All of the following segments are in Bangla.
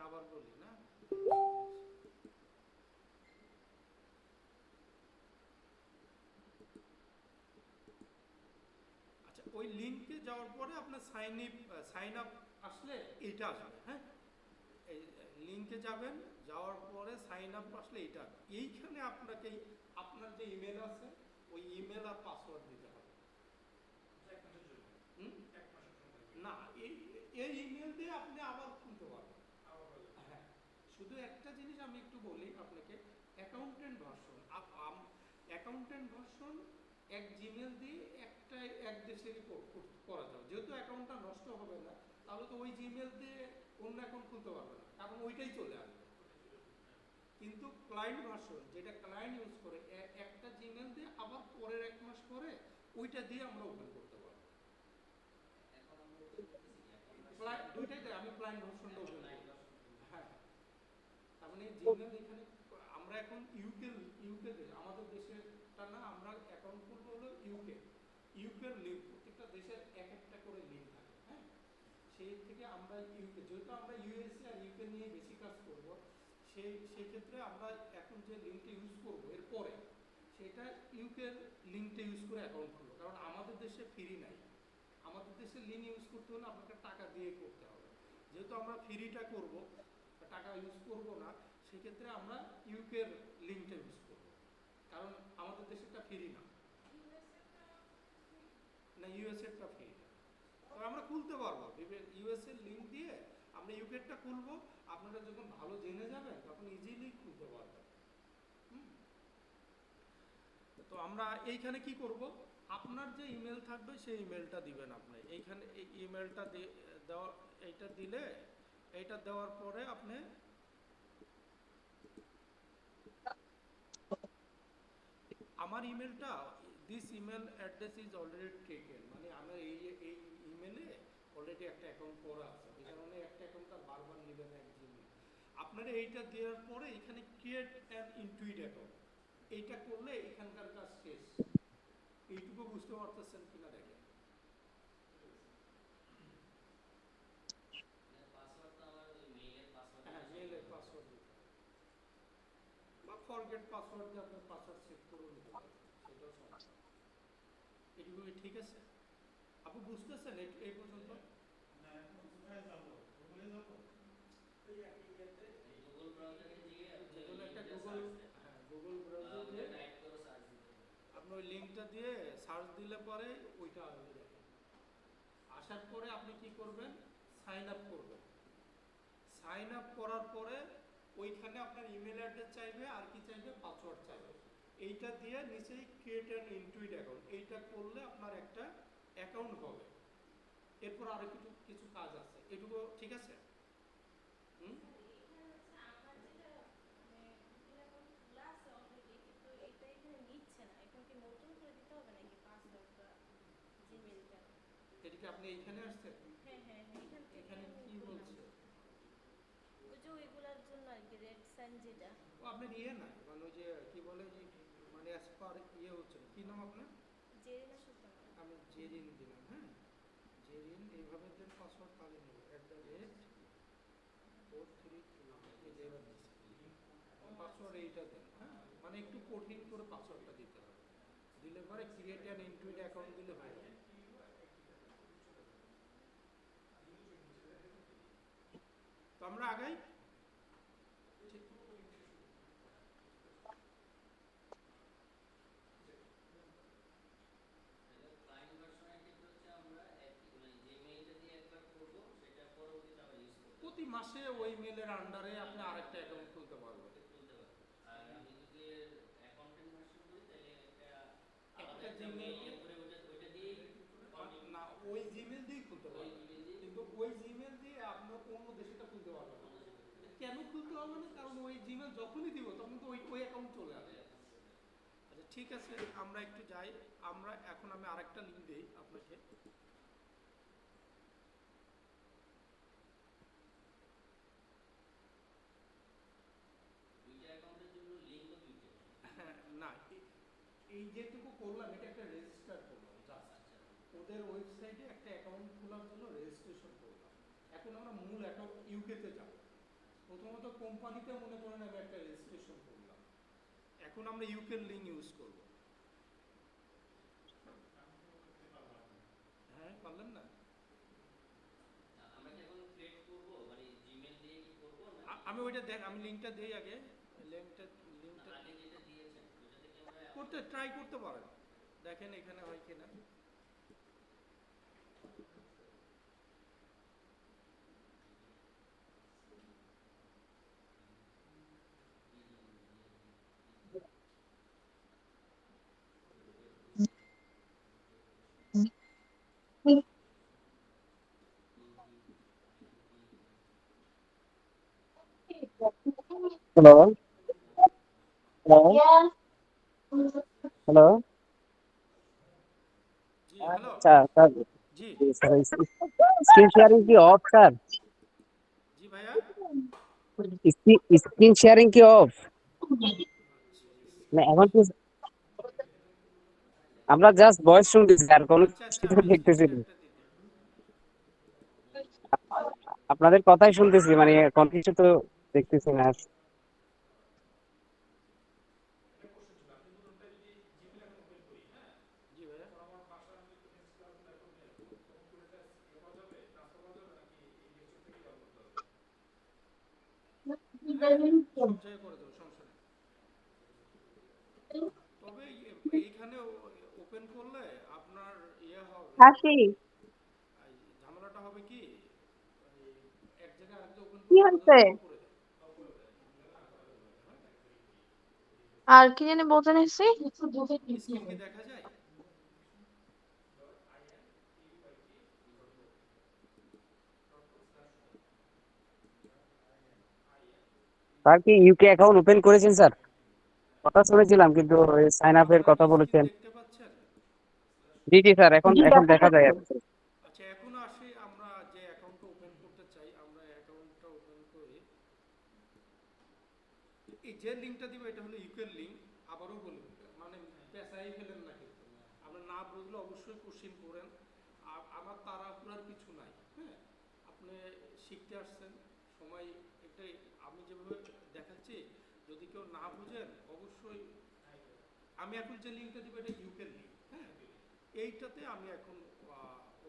আবার বলি না। আচ্ছা, ওই লিঙ্কে যাওয়ার পরে আপনার সাইন আপ আসলে এইটা আসবে, হ্যাঁ। এই লিঙ্কে যাবেন, যাওয়ার পরে সাইন আপ আসলে এইটা, এইখানে আপনাকে আপনার যে ইমেল আছে ওই ইমেল আর পাসওয়ার্ড দিতে হবে। হুম? না, এই এই ইমেল দিয়ে আপনি আবার খুলতে পারবেন। হ্যাঁ, শুধু একটা জিনিস আমি একটু বলি আপনাকে, অ্যাকাউন্টেন্ট ভার্সন, অ্যাকাউন্টেন্ট ভার্সন এক জিমেল দিয়ে এক দেশেরই করা যাবে, যেহেতু অ্যাকাউন্টটা নষ্ট হবে না, তাহলে তো ওই জিমেল দিয়ে অন্য অ্যাকাউন্ট খুলতে পারবে না, কারণ ওইটাই চলে আসবে। কিন্তু ক্লায়েন্ট ভার্সন, যেটা ক্লায়েন্ট ইউজ করে, একটা জিমেল দিয়ে আবার পরের 1 মাস পরে ওইটা দিয়ে আমরা ওপেন করতে পারবো। দুইটাই দেয়, আমি ক্লায়েন্ট ভার্সনটা ওপেন করবো। হ্যাঁ, তার মানে জিমেল এখানে আমরা এখন ইউকে আমাদের দেশেরটা না, আমরা অ্যাকাউন্ট করবো হলো ইউকের লিঙ্ক, প্রত্যেকটা দেশের এক একটা করে লিঙ্ক থাকে, হ্যাঁ। সেই থেকে আমরা ইউকে, যেহেতু আমরা ইউএসএ আর ইউকে নিয়ে বেশি কাজ করব, সেই ক্ষেত্রে আমরা এখন যে লিঙ্কটা ইউজ করব এরপরে, সেটা ইউকের লিঙ্কটা ইউজ করে অ্যাকাউন্ট করবো, কারণ আমাদের দেশে ফ্রি নাই। আমাদের দেশে লিঙ্ক ইউজ করতে হলে আপনাকে টাকা দিয়ে করতে হবে, যেহেতু আমরা ফ্রিটা করব, টাকা ইউজ করব না, সেক্ষেত্রে আমরা ইউকের লিঙ্কটা ইউজ করব, কারণ আমাদের দেশেরটা ফ্রি না। না, ইউএসএরটা ফ্রি না, তবে আমরা খুলতে পারবো ইউএসএর লিঙ্ক দিয়ে, আমরা ইউকেরটা খুলবো। আপনারা যখন ভালো জেনে যাবেন তখন ইজিলি খুলতে পারবেন। হুম। তো আমরা এইখানে কি করব, আপনার যে ইমেল থাকবে সেই ইমেলটা দিবেন আপনি এইখানে, এই ইমেলটা দেওয়া, এইটা দিলে, এইটা দেওয়ার পরে আপনি আমার ইমেলটা, this email address is already taken, মানে আমার এই ইমেলে অলরেডি একটা অ্যাকাউন্ট করা আছে, এই কারণে একটা অ্যাকাউন্ট আর বারবার নেবেন এক জিমেল। আপনারা এইটা দেওয়ার পরে এখানে ক্রিয়েট অ্যান ইনটুইট অ্যাকাউন্ট, এইটা করলে এখানকার কাজ শেষ। এইটুকু বুঝতে পারতেছেন কিনা দেখেন। হ্যাঁ, মেলের পাসওয়ার্ড দিতে হবে, বা ফরগেট পাসওয়ার্ড দিয়ে আপনার পাসওয়ার্ড সেট করে নিতে পারবেন, সেটাও সমস্যা। এটুকু কি ঠিক আছে? আপনি বুঝতেছেন এই পর্যন্ত? যেগুলো একটা গুগল, হ্যাঁ গুগল ব্রাউজার দিয়ে আপনি ওই লিঙ্কটা দিয়ে সার্চ দিলে পরে ওইটা আসবে দেখেন। আসার পরে আপনি কি করবেন, সাইন আপ করবেন। সাইন আপ করার পরে ওইখানে আপনার ইমেল অ্যাড্রেস চাইবে, আর কি চাইবে, পাসওয়ার্ড চাইবে। এইটা দিয়ে নিচেই ক্রিয়েট অ্যান ইনটুইট অ্যাকাউন্ট, এইটা করলে আপনার একটা অ্যাকাউন্ট হবে। এরপর আরো কিছু কিছু কাজ আছে, এটুকু ঠিক আছে? হুম। এটা কি আপনি এইখানে আসছেন? এখানে কি বলছে? ও আপনার ইয়ে না, মানে ওই যে কি বলে যে, মানে অ্যাজ পার ইয়ে হচ্ছে, কি নাম আপনার? আমি জেরিন দিলাম, হ্যাঁ। জেরিন এইভাবে দেন পাসওয়ার্ড, তাহলে নেব @432, এই যে এবার দিচ্ছি পাসওয়ার্ড, এইটা দেন, হ্যাঁ। মানে একটু কঠিন করে পাসওয়ার্ডটা দিতে হবে, দিলে পরে ক্রিয়েট অ্যান ইনটুইট অ্যাকাউন্ট দিলে হয়ে যাবে। তো আমরা আগাই। প্রতি মাসে ওই মেলের আন্ডারে আপনি আরেকটা অ্যাকাউন্ট খুলতে পারবেন। একটা জিমেল না, ওই জিমেল দিয়েই খুলতে পারবেন, কিন্তু ওই জিমেল দিয়ে আপনার অন্য দেশেটা খুলতে পারবেন না। কেন খুলতে হবে না, কারণ ওই জিমেল যখনই দিব তখন তো ওই ওই অ্যাকাউন্ট চলে আসবে। আচ্ছা ঠিক আছে, আমরা একটু যাই। আমরা এখন, আমি আরেকটা লিঙ্ক দিই আপনাকে। হ্যাঁ, না, এই যেটুকু করলাম এটা একটা রেজিস্টার করলাম জাস্ট, ওদের ওয়েবসাইটে একটা অ্যাকাউন্ট খোলার জন্য রেজিস্ট্রেশন করলাম। এখন আমরা মূল অ্যাকাউন্ট ইউকেতে যাব, প্রথমত কোম্পানিতে মনে করেন আমি একটা রেজিস্ট্রেশন করলাম, এখন আমরা ইউকের লিঙ্ক ইউজ করব। হ্যাঁ, পারলেন না? আমি ওইটা দেখ, আমি লিঙ্কটা দিই আগে। লিঙ্কটা লিঙ্কটা করতে ট্রাই করতে পারেন, দেখেন এখানে হয় কিনা। Hello, hello, hello. জি হ্যালো। স্যার, স্যার, জি স্যার, স্ক্রিন শেয়ারিং কি অফ, স্যার? জি ভাইয়া। স্ক্রিন শেয়ারিং কি অফ? না, এখন কি আমরা জাস্ট ভয়েস শুনতেছি আর কোনো আচ্ছা আচ্ছা, কিছু আমি দেখতেছি স্ক্রিন না। শেয়ারটা দিই। আপনাদের কথাই শুনতেছি, মানে কোনো কিছু তো দেখতেছি না। জি ভাইয়া। হ্যাঁ, সব জায়গায় করে দেবো, সমস্যা নেই। তবে এইখানে ওপেন করলে আপনার ইয়ে হবে, হাসি এই ঝামেলাটা হবে কি, এই এক জায়গায় আরেকটা ওপেন কি করলে ওরা হয়েছে? লক করে দেয়। আর কি জানি বলতে নিছি? স্ক্রিন কি দেখা যায়? স্যার কি ইউকে অ্যাকাউন্ট ওপেন করেছেন স্যার? কথা শুনেছিলাম কিন্তু সাইন আপের আপনারা কথা কি স্ক্রিন বলেছেন। দেখতে পাচ্ছেন? জি জি স্যার, এখন জি এখন দেখা দেখা যায় যাচ্ছে। আর কি। আচ্ছা, এখন আসি আমরা যে অ্যাকাউন্টটা ওপেন করতে চাই, আমরা অ্যাকাউন্টটা ওপেন করি। এই যে লিঙ্কটা দিব এটা হলো ইউকের লিঙ্ক। আবারও বলি, মানে পেঁচাই ফেলেন না কিন্তু, আপনার না বুঝলে অবশ্যই কোশ্চিন করেন। আমার তাড়াহুড়ার কিছু নাই, হ্যাঁ। আপনি শিখতে আসছেন, সময় এটাই। আমি যেভাবে দেখাচ্ছি, যদি কেউ না বুঝেন অবশ্যই, আমি এখন যে লিঙ্কটা দিব এটা ইউকের লিঙ্ক, হ্যাঁ। এইটাতে আমি এখন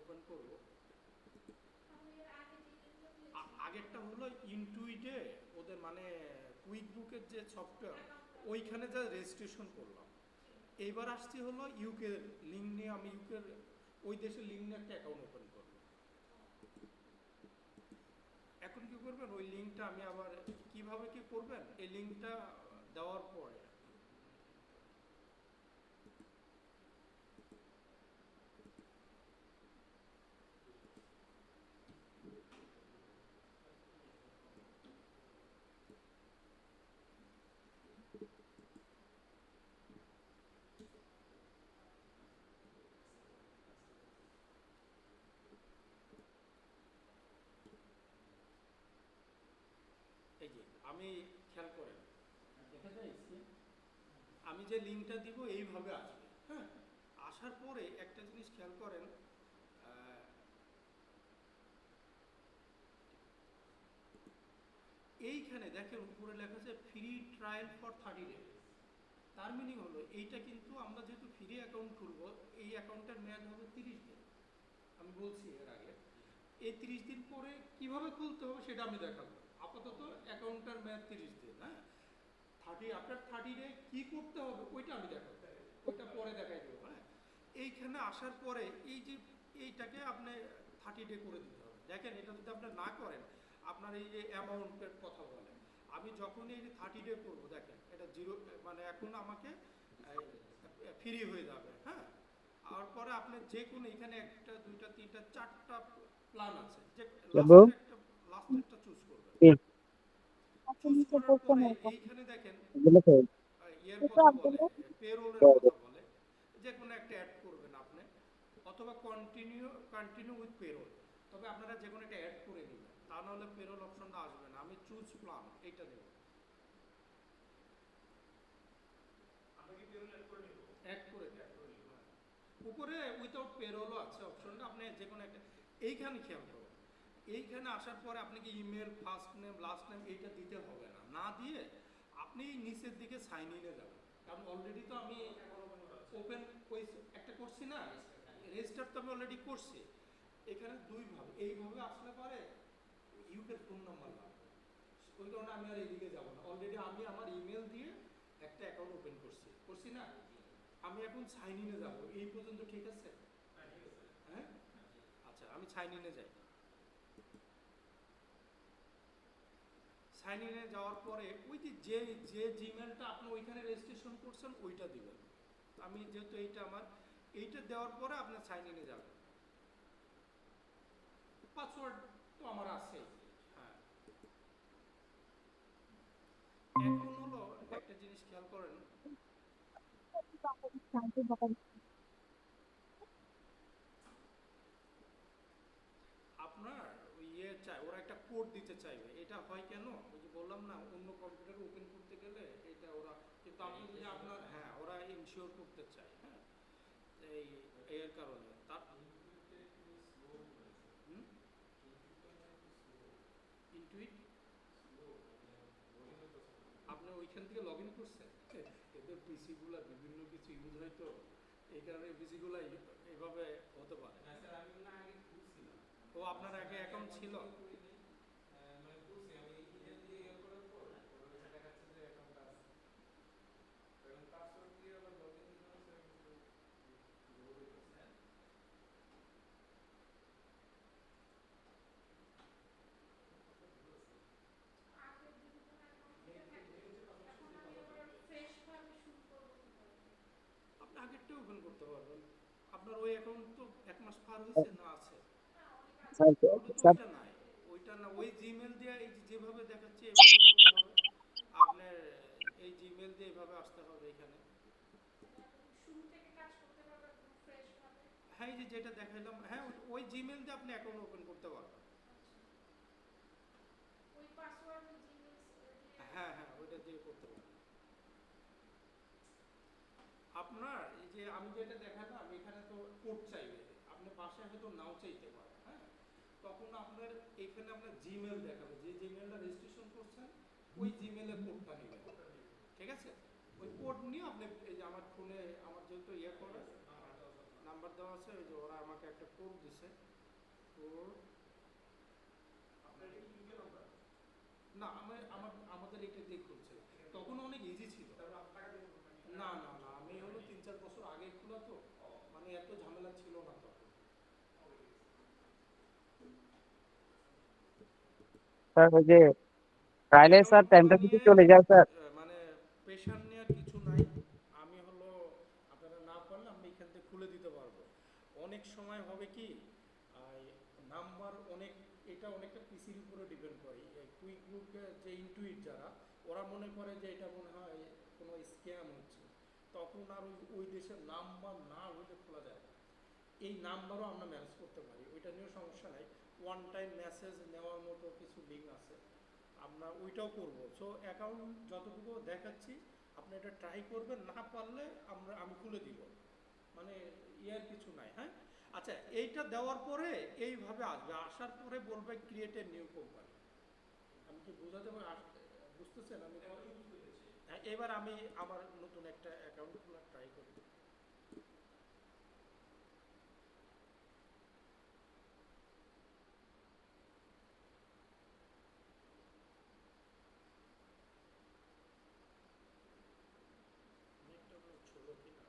ওপেন করব। আগেরটা হলো ইনটুইটে, ওদের মানে কুইক বুকের যে সফটওয়্যার, ওইখানে যা রেজিস্ট্রেশন করলাম। এইবার আসছি হলো ইউকে লিঙ্ক নিয়ে, আমি ইউকের ওই দেশের লিঙ্ক নিয়ে একটা অ্যাকাউন্ট ওপেন করব। এখন কি করবেন, ওই লিঙ্কটা আমি আবার কিভাবে কি করবেন, এই লিঙ্কটা দেওয়ার পরে এই যে আমি, খেয়াল করেন, দেখা যায় screen? আমি যে লিঙ্কটা দিব এইভাবে আসবে, হ্যাঁ। আসার পরে একটা জিনিস খেয়াল করেন, আহ, এইখানে দেখেন উপরে লেখা আছে ফ্রি ট্রায়াল ফর 30 ডে। তার মিনিং হলো এইটা কিন্তু আমরা যেহেতু ফ্রি অ্যাকাউন্ট খুলবো, এই অ্যাকাউন্টের মেয়াদ হবে 30 দিন। আমি বলছি এর আগে, এই 30 দিন পরে কিভাবে খুলতে হবে সেটা আমি দেখাবো। আপাতত অ্যাকাউন্টের মেয়াদ 30 দিন, হ্যাঁ। আপনার 30 ডে কি করতে হবে ওইটা আমি দেখাবো, ওইটা পরে দেখাই দেবো, হ্যাঁ। এইখানে আসার পরে এই যে এইটাকে আপনি 30 ডে করে দিতে হবে। দেখেন, এটা যদি আপনি না করেন, আপনার এই যে অ্যামাউন্টের কথা বলে, আমি যখনই এই যে 30 ডে করবো, দেখেন এটা জিরো, মানে এখন আমাকে ফ্রি হয়ে যাবে, হ্যাঁ। আর পরে আপনি যে কোনো, এখানে একটা দুইটা তিনটা চারটা প্ল্যান আছে, যে বাবু, লাস্টেরটা চুজ করবেন। কি চুজ করার পরে এইখানে দেখেন বলেছে? ইয়ের কথা বলে, পেরোলের কথা বলে, যে কোনো একটা অ্যাড করবেন আপনি, অথবা কন্টিনিউ উইথ পেরোল। তবে আপনারা যে কোনো একটা অ্যাড করে নেবেন, তা নাহলে পেরোল অপশনটা আসবে না। আমি চুজ প্ল্যান এইটা দেব। অ্যাড করে দেব, হ্যাঁ। উপরে উইথাউট পেরোলও আছে অপশনটা, আপনি যে কোনো একটা। এইখানে খেয়াল করুন, এইখানে আসার পরে আপনাকে email, first name, last name এইটা দিতে হবে না, না দিয়ে আপনি নিচের দিকে সাইন ইনে যাবেন। কারণ অলরেডি তো আমি ওপেন একটা করছি না, রেজিস্টার তো আমি অলরেডি করছি। এখানে দুইভাবে, এইভাবে আসলে পরে ইউকের ফোন নাম্বার লাগবে, ওই কারণে আমি আর এদিকে যাব না। অলরেডি আমি আমার ইমেল দিয়ে একটা অ্যাকাউন্ট ওপেন করছি না, আমি এখন সাইন ইনে যাব। এই পর্যন্ত ঠিক আছে? হ্যাঁ, আচ্ছা আমি সাইন ইনে যাই। সাইন ইনে যাওয়ার পরে ওই যে যে জিমেলটা আপনি ওইখানে রেজিস্ট্রেশন করছেন ওইটা দিবেন। আমি যেহেতু এইটা আমার, এইটা দেওয়ার পরে আপনার সাইন ইনে যাবেন। পাসওয়ার্ড তো আমার আছে। হ্যাঁ, এখন হলো একটা জিনিস খেয়াল করেন, আপনার ওই ইয়ে চাই, ওরা একটা কোড দিতে চাইবে। এটা হয় কেন, ওই যে বললাম না, অন্য কম্পিউটার ওপেন করতে গেলে এটা ওরা, কিন্তু আপনি যদি আপনার, হ্যাঁ ওরা ইনশিওর করতে চায়। হ্যাঁ, এই এর কারণে তার ইনটুইট আপনি ওইখান থেকে লগ ইন করছেন, এদের পিসিগুলো বিভিন্ন কিছু ইউজ হয় তো, এই কারণে পিসিগুলো এইভাবে হতে পারে। ও আপনার আগে অ্যাকাউন্ট ছিল? আপনি আগেরটা ওপেন করতে পারবেন। আপনার ওই অ্যাকাউন্ট তো 1 মাস পার হয়েছে না, আছে? স্যার তাহলে তো স্যার ওইটা নাই, ওইটা না, ওই জিমেল দিয়ে এই যেভাবে দেখাচ্ছে এভাবে করতে হবে আপনার। এই জিমেল দিয়ে এভাবে আসতে হবে এখানে। হ্যাঁ, এই যে যেটা দেখাইলাম, হ্যাঁ ওই জিমেল দিয়ে আপনি অ্যাকাউন্ট ওপেন করতে পারবেন। হ্যাঁ হ্যাঁ, ওইটা দিয়ে করতে পারবেন। আপনার এই যে আমি যেটা দেখালাম এখানে তো কোড চাইবে, আপনি বাসায় হয়তো নাও চাইতে পারেন। হ্যাঁ, তখন আপনার এখানে আপনার জিমেল দেখাবে, যে জিমেলটা রেজিস্ট্রেশন করছেন ওই জিমেলের কোডটা নেবেন। ঠিক আছে, ওই কোড নিয়ে আপনি এই যে আমার ফোনে, আমার যেহেতু ইয়ে করে নাম্বার দেওয়া আছে, ওই যে ওরা আমাকে একটা কোড দিছে। কোড না, আমাদের এটা দিয়ে খুলছে, তখন অনেক ইজি ছিল। না না না, আমি হলো 3-4 বছর আগে খোলা তো, মানে এত ঝামেলা ছিল না তখন। স্যার ওই যে ফ্রাইডে স্যার অ্যাকাউন্ট খোলা 10টা থেকে নিয়ে চলে যায় স্যার। মানে প্রেশার নেওয়ার কিছু নাই। আমি হলো, আপনারা না পারলে আমি এখান থেকে খুলে দিতে পারবো। অনেক সময় হবে কি, নাম্বার অনেক, এটা অনেকটা পিসির উপরে ডিপেন্ড করে। কুইক গ্রুপে যে ইনটুইট যারা, ওরা মনে করে যে এটা মনে হয় কোনো স্ক্যাম হচ্ছে, তখন আর ওই দেশের নাম্বার না হইলে খোলা যায় না। এই নাম্বারও আমরা ম্যানেজ করতে পারি, ওইটা নিয়েও সমস্যা নাই। ওয়ান টাইম মেসেজ নেওয়ার মতো কিছু লিঙ্ক আছে, আমরা ওইটাও করব। সো অ্যাকাউন্ট যতটুকু দেখাচ্ছি আপনি এটা ট্রাই করবেন, না পারলে আমি খুলে দিব, মানে ইয়ার কিছু নাই। হ্যাঁ, আচ্ছা এইটা দেওয়ার পরে এইভাবে আসবে, আসার পরে বলবে ক্রিয়েট এ নিউ কোম্পানি। আমি কি বোঝাতে বুঝতেছেন? আমি হ্যাঁ, এবার আমি আমার নতুন একটা অ্যাকাউন্ট খোলা ট্রাই করি। নেটটা ছিল কিনা,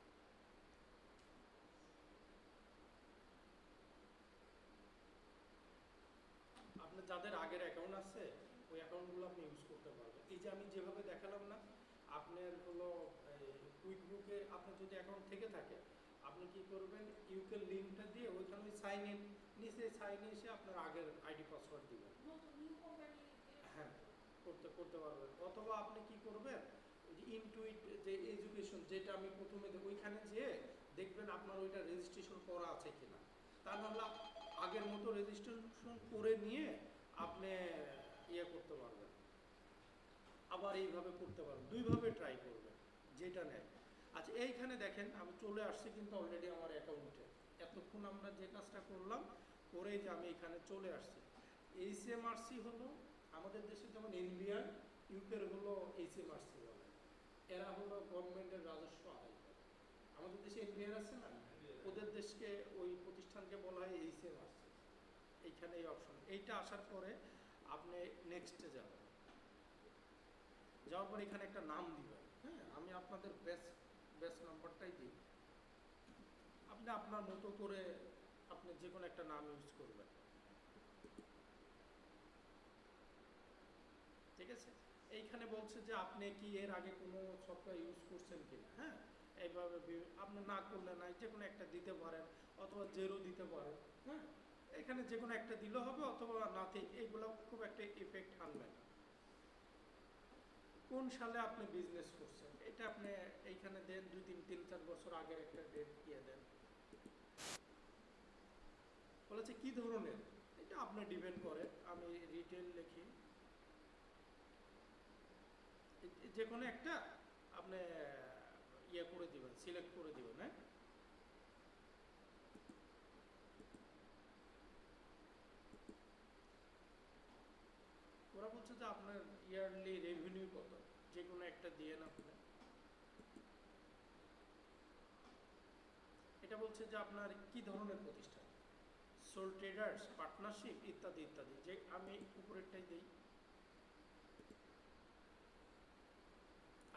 আপনার যাদের আগের অ্যাকাউন্ট আছে ওই অ্যাকাউন্টগুলো আপনি ইউজ করতে পারবেন। এই যে আমি যেভাবে দেখালাম না, আপনার হলো কুইক বুকে আপনার যদি অ্যাকাউন্ট থেকে থাকে, আপনি কি করবেন, ইউকে লিঙ্কটা দিয়ে ওইখানে সাইন ইন, নিচে সাইন এসে আপনার আগের আইডি পাসওয়ার্ড দিবেন। হ্যাঁ, করতে করতে পারবেন। অথবা আপনি কি করবেন, ওই যে ইনটুইট যে এডুকেশন যেটা আমি প্রথমে ওইখানে যেয়ে দেখবেন আপনার ওইটা রেজিস্ট্রেশন করা আছে কিনা। তা নাহলে আগের মতো রেজিস্ট্রেশন করে নিয়ে আপনি ইয়ে করতে পারবেন, আবার এইভাবে করতে পারবেন। দুইভাবে ট্রাই করবেন, যেটা নেয়। আচ্ছা এইখানে দেখেন আমি চলে আসছি কিন্তু অলরেডি আমার অ্যাকাউন্টে, এতক্ষণ আমরা যে কাজটা করলাম করে যে আমি এখানে চলে আসছি। এইচএমআরসি হলো আমাদের দেশে যেমন এনবিআর, ইউকের হলো এইচএমআরসি বলে। এরা হলো গভর্নমেন্টের রাজস্ব আদায় করে। আমাদের দেশে এনবিআর আছে না, ওদের দেশকে ওই প্রতিষ্ঠানকে বলা হয় এইচএমআরসি। এইখানে এই অপশন, এইটা আসার পরে আপনি নেক্সটে যাবেন, যাওয়ার পর এখানে একটা নাম দিবেন। হ্যাঁ, আমি আপনাদের ব্যাচ নাম্বারটাই দিই, আপনি আপনার মতো করে আপনি যে কোনো একটা নাম ইউজ করবেন, ঠিক আছে? এইখানে বলছে যে আপনি কি এর আগে কোনো সফটওয়্যার ইউজ করছেন কিনা। হ্যাঁ, এইভাবে আপনি না করলে নাই যে কোনো একটা দিতে পারেন, অথবা জেরো দিতে পারেন। হ্যাঁ, এখানে যে কোনো একটা দিলে হবে, অথবা নাথিং, এইগুলো খুব একটা ইফেক্ট আনবে না। কোন সালে আপনি বিজনেস করছেন এটা আপনি এইখানে দেন, 2, 3, 4 বছর আগের একটা ডেট দিয়ে দেন। বলেছে কি ধরনের, এটা আপনি ডিপেন্ড করে। আমি রিটেল লিখি, যে কোনো একটা আপনি ইয়ে করে দিবেন, সিলেক্ট করে দিবেন। হ্যাঁ, ওরা বলছে যে আপনার ইয়ারলি রেভিনিউ কত, যে কোনো একটা দিয়ে না আপনি। এটা বলছে যে আপনার কি ধরনের প্রতিষ্ঠান, সোল ট্রেডার্স, পার্টনারশিপ, ইত্যাদি ইত্যাদি। যে আমি উপরেরটাই দিই।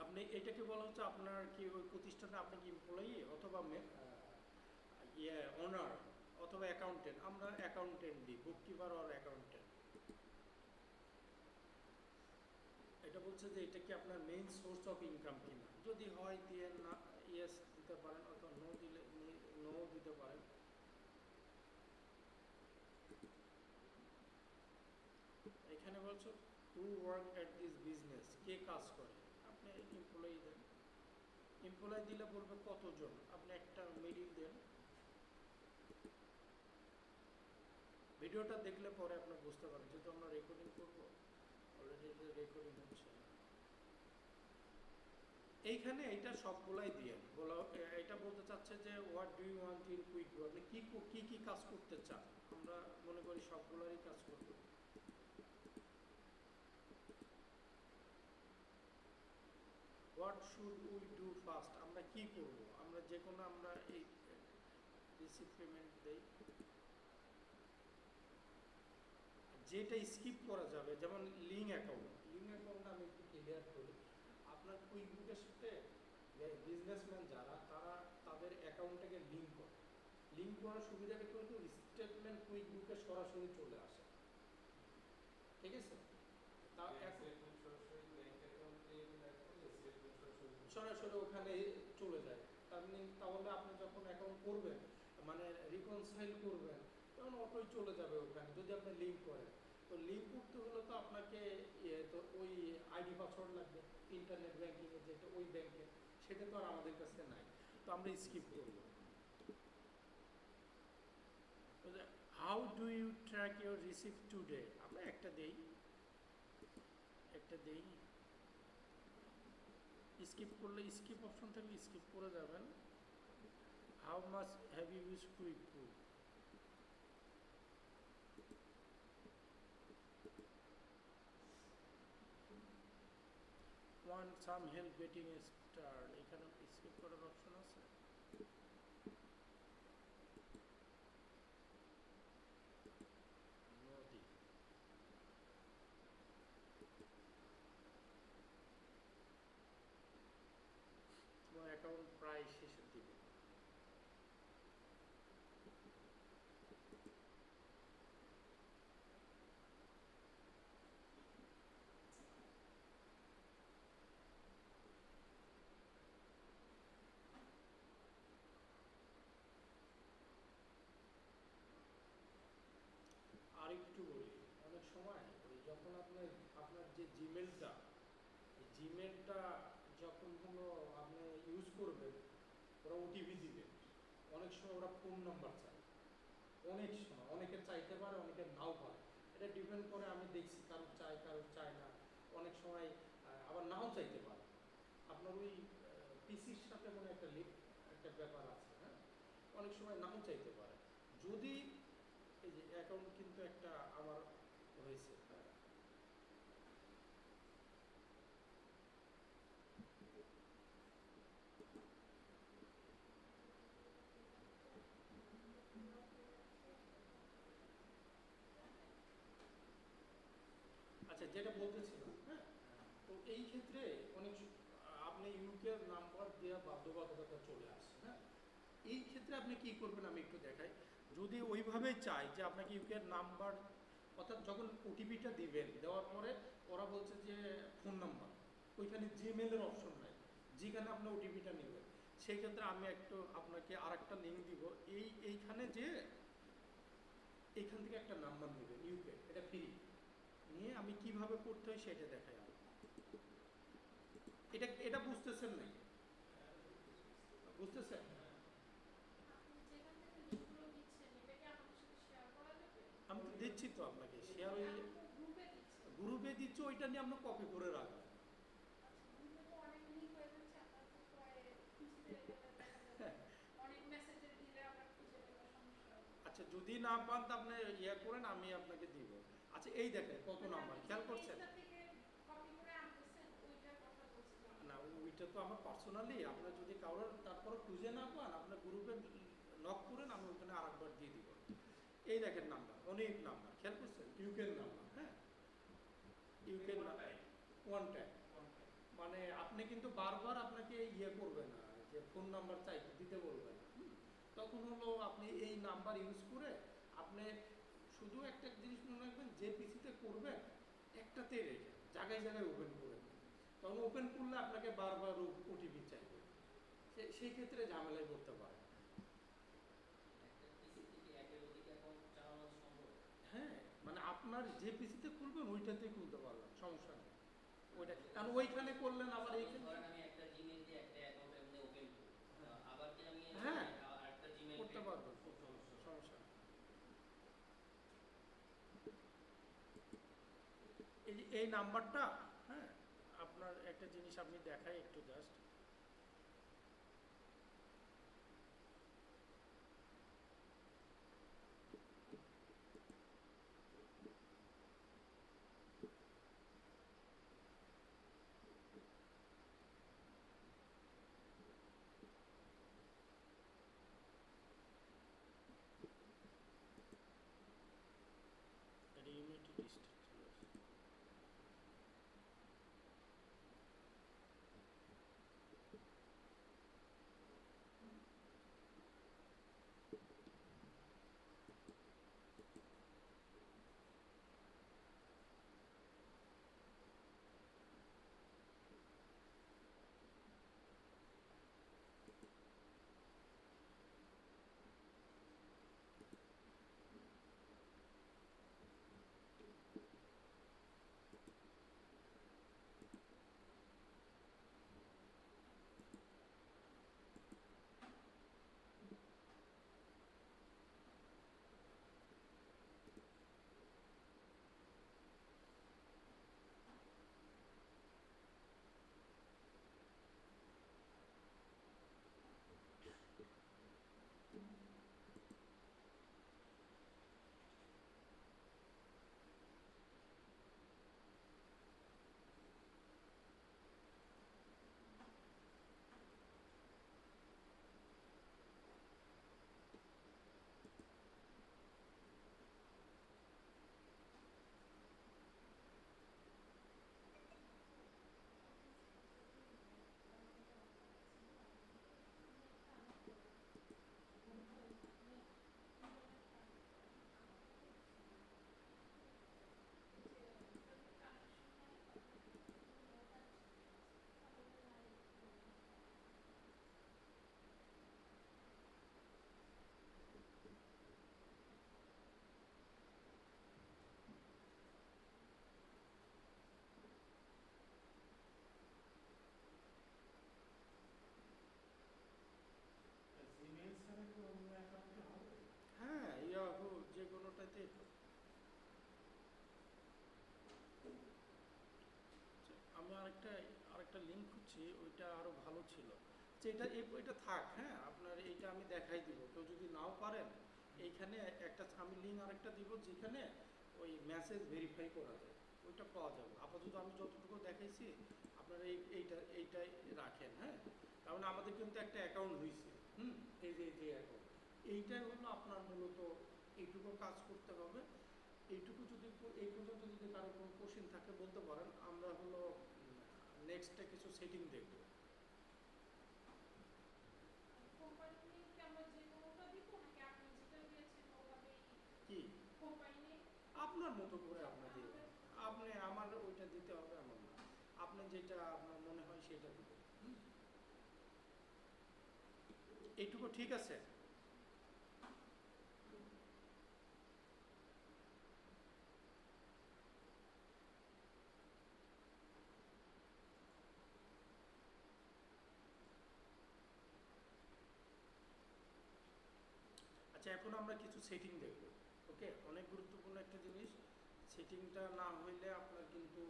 আপনি এটাকে বলা হচ্ছে আপনার কি ওই প্রতিষ্ঠানে আপনি কি এমপ্লয়ি, অথবা ওনার, অথবা অ্যাকাউন্টেন্ট। আমরা অ্যাকাউন্টেন্ট দিই, বুককিপার অর অ্যাকাউন্টেন্ট। এটা বলছে যে এটা কি আপনার মেইন সোর্স অফ ইনকাম কিনা, যদি হয় দিয়ে না ইয়েস দিতে পারেন, অথবা নো দিলে নো দিতে পারেন। এখানে বলছো who work at this business, কে কাজ করে, আপনি এমপ্লয়ি দেন। এমপ্লয়ি দিলে বলবে কতজন, আপনি একটা মিডিল দেন। ভিডিওটা দেখলে পরে আপনি বুঝতে পারেন, যেহেতু আমরা রেকর্ডিং করবো, অলরেডি রেকর্ডিং হচ্ছে। এইখানে এটা সবগুলাই দিয়ে বলা, এটা বলতে চাচ্ছে যে what do you want in quick, আপনি কি কি কাজ করতে চান। আমরা মনে করি সবগুলোরই কাজ করব। What should we do first, আমরা কি করব, আমরা যে কোনো আমরা এই রিসিভ পেমেন্ট দেই। যেটা স্কিপ করা যাবে, যেমন লিঙ্ক অ্যাকাউন্ট আমি একটু ক্লিয়ার করি। আপনার কুইক বুকের সাথে বিজনেসম্যান যারা, তারা তাদের অ্যাকাউন্টটাকে লিঙ্ক করে। লিঙ্ক করার সুবিধাটা কিন্তু স্টেটমেন্ট কুইক বুকে সরাসরি চলে আসে, ঠিক আছে? তা সরাসরি ওখানে চলে যায়। তাহলে আপনি যখন অ্যাকাউন্ট করবেন, মানে রিকনসাইল করবেন, তখন অটোই চলে যাবে ওখানে, যদি আপনি লিঙ্ক করেন। তো লিঙ্ক করতে হলে তো আপনাকে তো ওই আইডি পাসওয়ার্ড লাগবে, ইন্টারনেট ব্যাঙ্কিংয়ে যেটা ওই ব্যাংকে, সেটা তো আর আমাদের কাছে নাই। তো আমরা স্কিপ করব। How do you track your receive today, আমরা একটা দেই। স্কিপ করলে স্কিপ অপশন থাকলে স্কিপ করে যাবেন। How much have you use quick book, one some help getting star, এখানে স্কিপ করার অপশন আছে। নদী, তোমার অ্যাকাউন্ট প্রায় শেষের দিকে। আর একটু বলি, অনেক সময় ওই যখন আপনার যে জিমেলটা যখন হলো আপনি ইউজ করবেন, ওরা ওটিপি দিবে। অনেক সময় ওরা ফোন নাম্বার চায়, অনেক সময় অনেকের চাইতে পারে, অনেকের নাও পারে। এটা ডিপেন্ড করে, আমি দেখছি কারোর চায় না। অনেক সময় আবার নাও চাইতে পারে। আপনার ওই পিসির সাথে মনে একটা ব্যাপার আছে। হ্যাঁ, অনেক সময় নাও চাইতে পারে। যদি এই যে অ্যাকাউন্ট কিন্তু একটা আমার আচ্ছা, যেটা বলতেছিলাম, হ্যাঁ, তো এই ক্ষেত্রে অনেক আপনি ইউকে নাম্বার দেওয়া বাধ্যবাধকতা চলে আসছে, হ্যাঁ। এই ক্ষেত্রে আপনি কি করবেন আমি একটু দেখাই। যদি ওইভাবে চাই যে আপনাকে ইউকে নাম্বার, অর্থাৎ যখন ওটিপিটা দিবেন, দেওয়ার পরে ওরা বলছে যে ফোন নাম্বার, ওইখানে জিমেলের অপশন নাই, যেখানে আপনি ওটিপিটা নেবেন, সেই ক্ষেত্রে আমি একটু আপনাকে আর একটা লিঙ্ক দিব। এইখানে যে এইখান থেকে একটা নাম্বার নেবেন ইউকে, এটা ফ্রি, নিয়ে আমি কিভাবে করতে হয় সেটা দেখাই। আমি এটা এটা বুঝতেছেন নাকি? বুঝতেছেন? আমি তো দিচ্ছি তো আপনাকে শেয়ার, ওই গ্রুপে দিচ্ছি, ওইটা নিয়ে আপনি কপি করে রাখবেন। আচ্ছা, যদি না পান তা আপনি ইয়ে করেন, আমি আপনাকে দিব। আচ্ছা, এই দেখেন কত নাম্বার, খেয়াল করছেন? না, ওইটা তো আমার পার্সোনালি, আপনার যদি কারোর তারপরে খুঁজে না পান, আপনার গ্রুপে লক করেন, আমি ওখানে আরেকবার দিয়ে দিব। এই দেখেন নাম্বার, অনেক নাম্বার, খেয়াল করছেন? ইউকের নাম্বার, হ্যাঁ, ইউকের ওয়ান টাইম, মানে আপনি কিন্তু বারবার আপনাকে ইয়ে করবে না, যে ফোন নাম্বার চাই দিতে বলবে না। তখন হলো আপনি এই নাম্বার ইউজ করে আপনি শুধু একটা জিনিস মনে রাখবেন, যে পিসিতে করবেন একটাতে রেখে জায়গায় জায়গায় ওপেন করে দেন। তখন ওপেন করলে আপনাকে বারবার ওটিপি চাইবে, সেই ক্ষেত্রে ঝামেলায় পড়তে পারে। হ্যাঁ, মানে আপনার যে পিসিতে খুলবেন ওইটাতেই খুলতে পারবেন, সমস্যা নেই। ওইটা কারণ ওইখানে করলেন আবার এইখানে, হ্যাঁ, করতে পারবেন, সমস্যা নেই। এই যে এই নাম্বারটা, হ্যাঁ, আপনার একটা জিনিস আপনি দেখাই একটু জাস্ট। ইউনিটি ডিস্ট্রিক্ট, হ্যাঁ, ইয়াহু যে কোনোটাতে। আমি আরেকটা লিঙ্ক খুঁজছি, ওইটা আরো ভালো ছিল। যে এটা থাক, হ্যাঁ, আপনার এইটা আমি দেখাই দিব। কেউ যদি নাও পারেন, এইখানে একটা আমি লিঙ্ক আরেকটা দিব, যেখানে ওই মেসেজ ভেরিফাই করা যায়, ওইটা পাওয়া যাবে। আপাতত আমি যতটুকু দেখাইছি আপনারা এইটাই রাখেন, হ্যাঁ। কারণ আমাদের কিন্তু একটা অ্যাকাউন্ট হয়েছে, এই যে অ্যাকাউন্ট, এইটাই হলো আপনার মূলত এইটুকু কাজ করতে হবে। এইটুকু যদি এই পর্যন্ত যদি কারো কোনো কোশ্চেন থাকে নেক্সটে কিছু সেটিং দেখব। কি আপনার মতো করে আপনি দিয়ে আপনি আমার ওইটা দিতে হবে আমার না, আপনি যেটা আপনার মনে হয় সেটা দিবেন। এইটুকু ঠিক আছে? আচ্ছা, এখন আমরা কিছু সেটিং দেখব। ওকে, অনেক গুরুত্বপূর্ণ একটা জিনিস। সেটিংটা না হইলে আপনার কিন্তু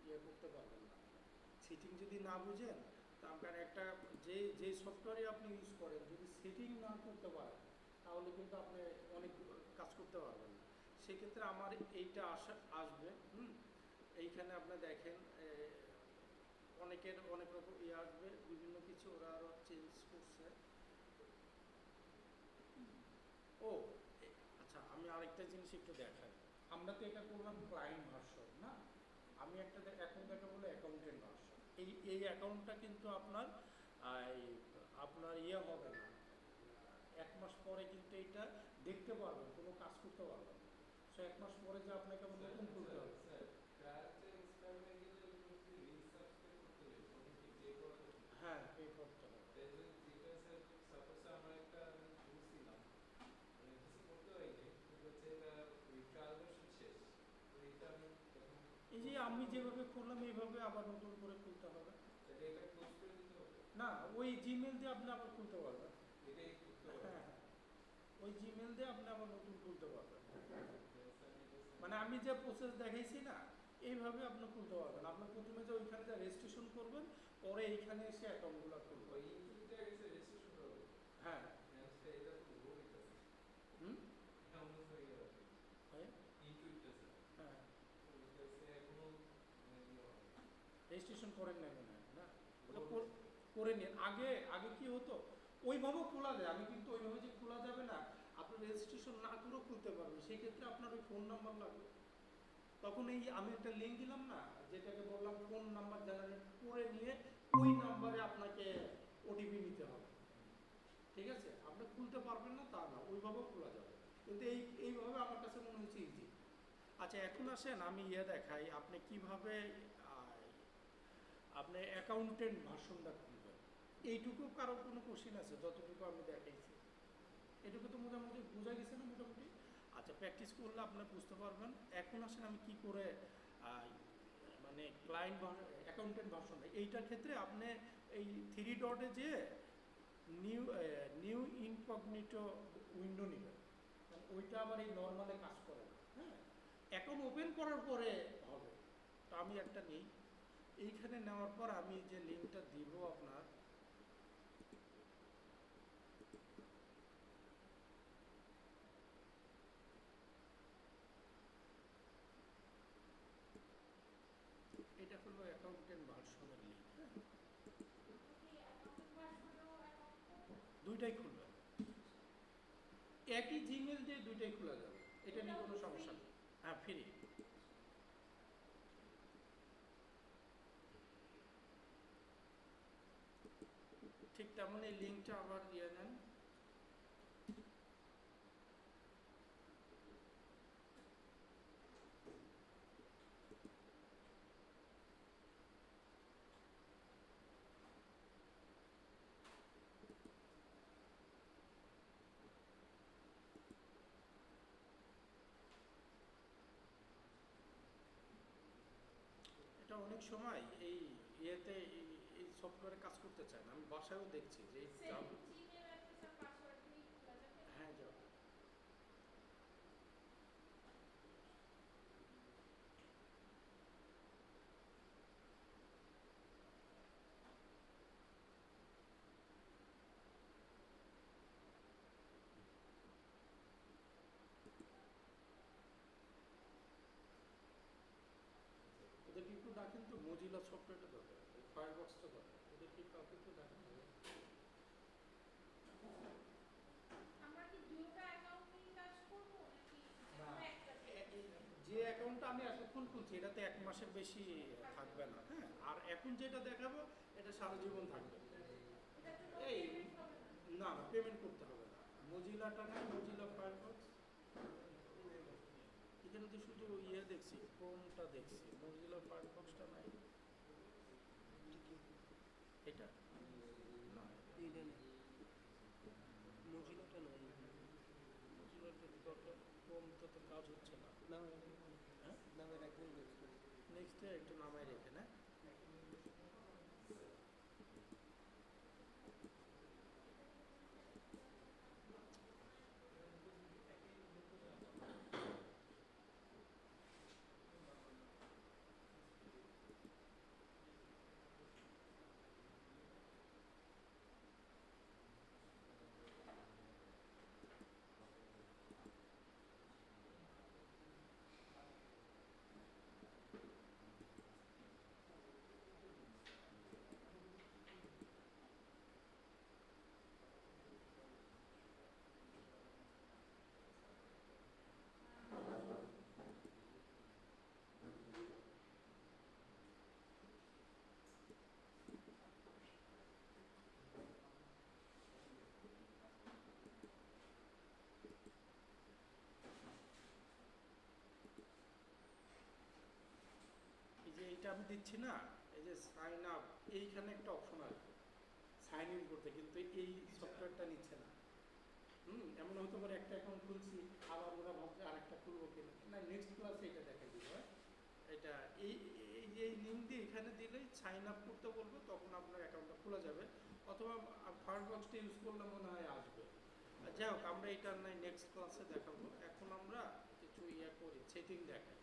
ইয়ে করতে পারবেন না। সেটিং যদি না বুঝেন, তার একটা যে সফটওয়্যারে আপনি ইউজ করেন যদি সেটিং না করতে পারেন তাহলে কিন্তু আপনি অনেক কাজ করতে পারবেন না। সেক্ষেত্রে আমার এইটা আসবে। এইখানে আপনি দেখেন অনেকের অনেক রকম ইয়ে আসবে, বিভিন্ন কিছু ওরা আরও চেঞ্জ করছে। ও আচ্ছা, আমি আরেকটা জিনিস একটু দেখাই। আমরা তো এটা করলাম ক্লায়েন্ট ভার্সন না, আমি একটা এখন দেখাবো বলে অ্যাকাউন্টেন্ট ভার্সন। এই অ্যাকাউন্টটা কিন্তু আপনার আপনার ইয়ে হবে না, 1 মাস পরে কিন্তু এটা দেখতে পারবেন, কোনো কাজ করতে পারবেন। সো 1 মাস পরে যে আপনাকে আবার নতুন খুলতে হবে। হ্যাঁ, পে করতে হবে। এই যে আমি যেভাবে খুললাম এইভাবে আবার নতুন করে খুলতে হবে না, ওই জিমেল দিয়ে আপনি আবার খুলতে পারবেন। হ্যাঁ, ওই জিমেল দিয়ে আপনি আবার নতুন খুলতে পারবেন। মানে আমি যে প্রসেস দেখাইছি না, এইভাবে আপনি খুলতে পারবেন। আপনি প্রথমে যে ওইখানে যে রেজিস্ট্রেশন করবেন, পরে এইখানে এসে অ্যাকাউন্টগুলো খুলবেন। হ্যাঁ, হুম, হ্যাঁ, রেজিস্ট্রেশন করেন না মনে হয় না, ওটা করে নিন। আগে আগে কি হতো, ওইভাবেও খোলা যায়। আমি কিন্তু ওইভাবে যে খোলা যাবে না, আপনি রেজিস্ট্রেশন না করেও খুলতে পারবেন। সেই ক্ষেত্রে আপনার ওই ফোন নাম্বার লাগবে। তখন এই আমি একটা লিঙ্ক দিলাম না, যেটাকে বললাম ফোন নাম্বার জেনারেট করে নিয়ে ওই নাম্বারে আপনাকে ওটিপি নিতে হবে। ঠিক আছে, আপনি খুলতে পারবেন না তা না, ওইভাবেও খোলা যাবে। কিন্তু এইভাবে আমার কাছে মনে হচ্ছে ইজি। আচ্ছা, এখন আসেন আমি দেখাই আপনি কিভাবে আপনি অ্যাকাউন্টেন্ট ভার্সনটা খুলবেন। এইটুকু কারোর কোনো কোশ্চিন আছে? যতটুকু আমি দেখাইছি এটুকু তো মোটামুটি বোঝা গেছে না মোটামুটি? আচ্ছা, প্র্যাকটিস করলে আপনি বুঝতে পারবেন। এখন আসেন আমি কি করে মানে ক্লায়েন্ট অ্যাকাউন্টেন্ট ভার্সন, এইটার ক্ষেত্রে আপনি এই 3 ডটে যে নিউ ইনকগনিটো উইন্ডো নেবেন, কারণ ওইটা আবার এই নর্মালে কাজ করে না। হ্যাঁ, অ্যাকাউন্ট ওপেন করার পরে হবে। তো আমি একটা নিই, এইখানে নেওয়ার পর আমি যে লিঙ্কটা দিব আপনার, এটা হলো অ্যাকাউন্টেন্ট ভার্সনের লিঙ্ক। হ্যাঁ, দুইটাই খুলবে, একই জিমেল দিয়ে দুইটাই খোলা যাবে, এটা নিয়ে কোনো সমস্যা নেই। হ্যাঁ, ফ্রি। ঠিক তেমন এই লিঙ্কটা আবার দিয়ে নেন। এটা অনেক সময় এই ইয়েতে এই সফটওয়্যারে কাজ করতে চায় না। আমি বাসায়ও দেখছি যে হ্যাঁ, যাও। ওদেরকে একটু ডাকেন তো, মজিলা সফটওয়্যারটা দরকার, ফায়ারবক্সটা দরকার, ওদেরকে কাউকে একটু ডাকেন। যে অ্যাকাউন্টটা আমি এতক্ষণ খুলছি এটাতে 1 মাসের বেশি থাকবে থাকবে না, হ্যাঁ। আর এখন যেটা দেখাবো এটা সারা জীবন থাকবে। এই না পেমেন্ট করতে হবে না। মজিলাটা না, মজিলা ফায়ারফক্স, এখানে তো শুধু ইয়ে দেখছি, ক্রোমটা দেখছি, মজিলা ফায়ারফক্সটা নাই। এটা না, এইটা নেই, মজিলাটা নয়। মজিলাটা দরকার, ক্রোমটা তো কাজ হচ্ছে না। নামে হ্যাঁ, নামে রাখবেন নেক্সট। নেক্সটে একটু নামাই রেখে না। এই যে এইটা আমি দিচ্ছি না, এই যে সাইন আপ, এইখানে একটা অপশন আসবে সাইন ইন করতে, কিন্তু এই সফটওয়্যারটা নিচ্ছে না। এমন হতে পারে একটা অ্যাকাউন্ট খুলছি, আবার ওরা ভাবছে আরেকটা খুলবো কিনা, না নেক্সট ক্লাসে এটা দেখাই দিব। এটা এই এই যে এই লিঙ্ক দিয়ে এখানে দিলেই সাইন আপ করতে বলবে, তখন আপনার অ্যাকাউন্টটা খোলা যাবে, অথবা ফায়ারফক্সটা ইউজ করলে মনে হয় আসবে। আর যাই হোক, আমরা এটা নাই নেক্সট ক্লাসে দেখাবো। এখন আমরা কিছু ইয়ে করি, সেটিং দেখাই।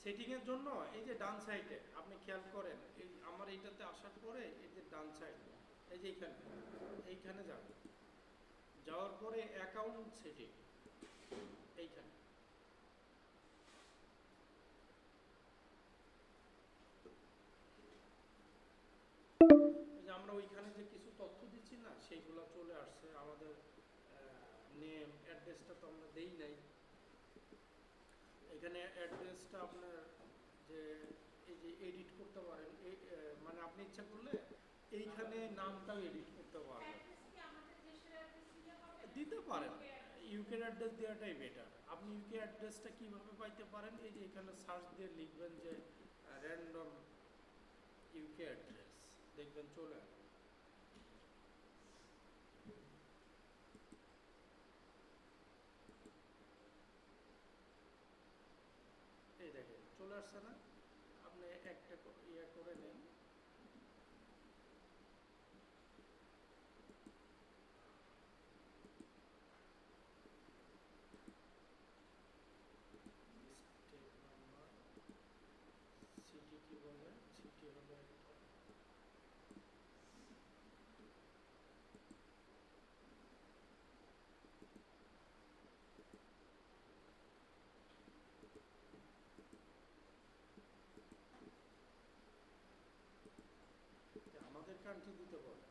সেটিংয়ের জন্য এই যে ডান সাইডে আপনি খেয়াল করেন, এই আমার এইটাতে আসার পরে এই যে ডান সাইড, এই যে এইখানে যাবে, যাওয়ার পরে অ্যাকাউন্ট সেটিং, এইখানে এই যে আমরা ওইখানে যে কিছু তথ্য দিচ্ছি না, সেইগুলো চলে আসছে। আমাদের নেম অ্যাড্রেসটা তো আমরা দেই নাই। এখানে অ্যাড্রেসটা আপনার যে এই যে এডিট করতে পারেন, মানে আপনি ইচ্ছা করলে এইখানে নামটাও এডিট করতে পারবেন, দিতে পারেন। ইউকের অ্যাড্রেস দেওয়াটাই বেটার। আপনি ইউকে অ্যাড্রেসটা কীভাবে পাইতে পারেন, এই যে এখানে সার্চ দিয়ে লিখবেন যে র্যান্ডম ইউকে অ্যাড্রেস, দেখবেন চলে আসবে। এই দেখেন চলে আসছে না, আপনি একটা ইয়ে করে নেন। স্টেপ নাম্বার, সিটি কি বলে, সিটি হলো একটা, আমাদের কান্ট্রি দিতে পারে।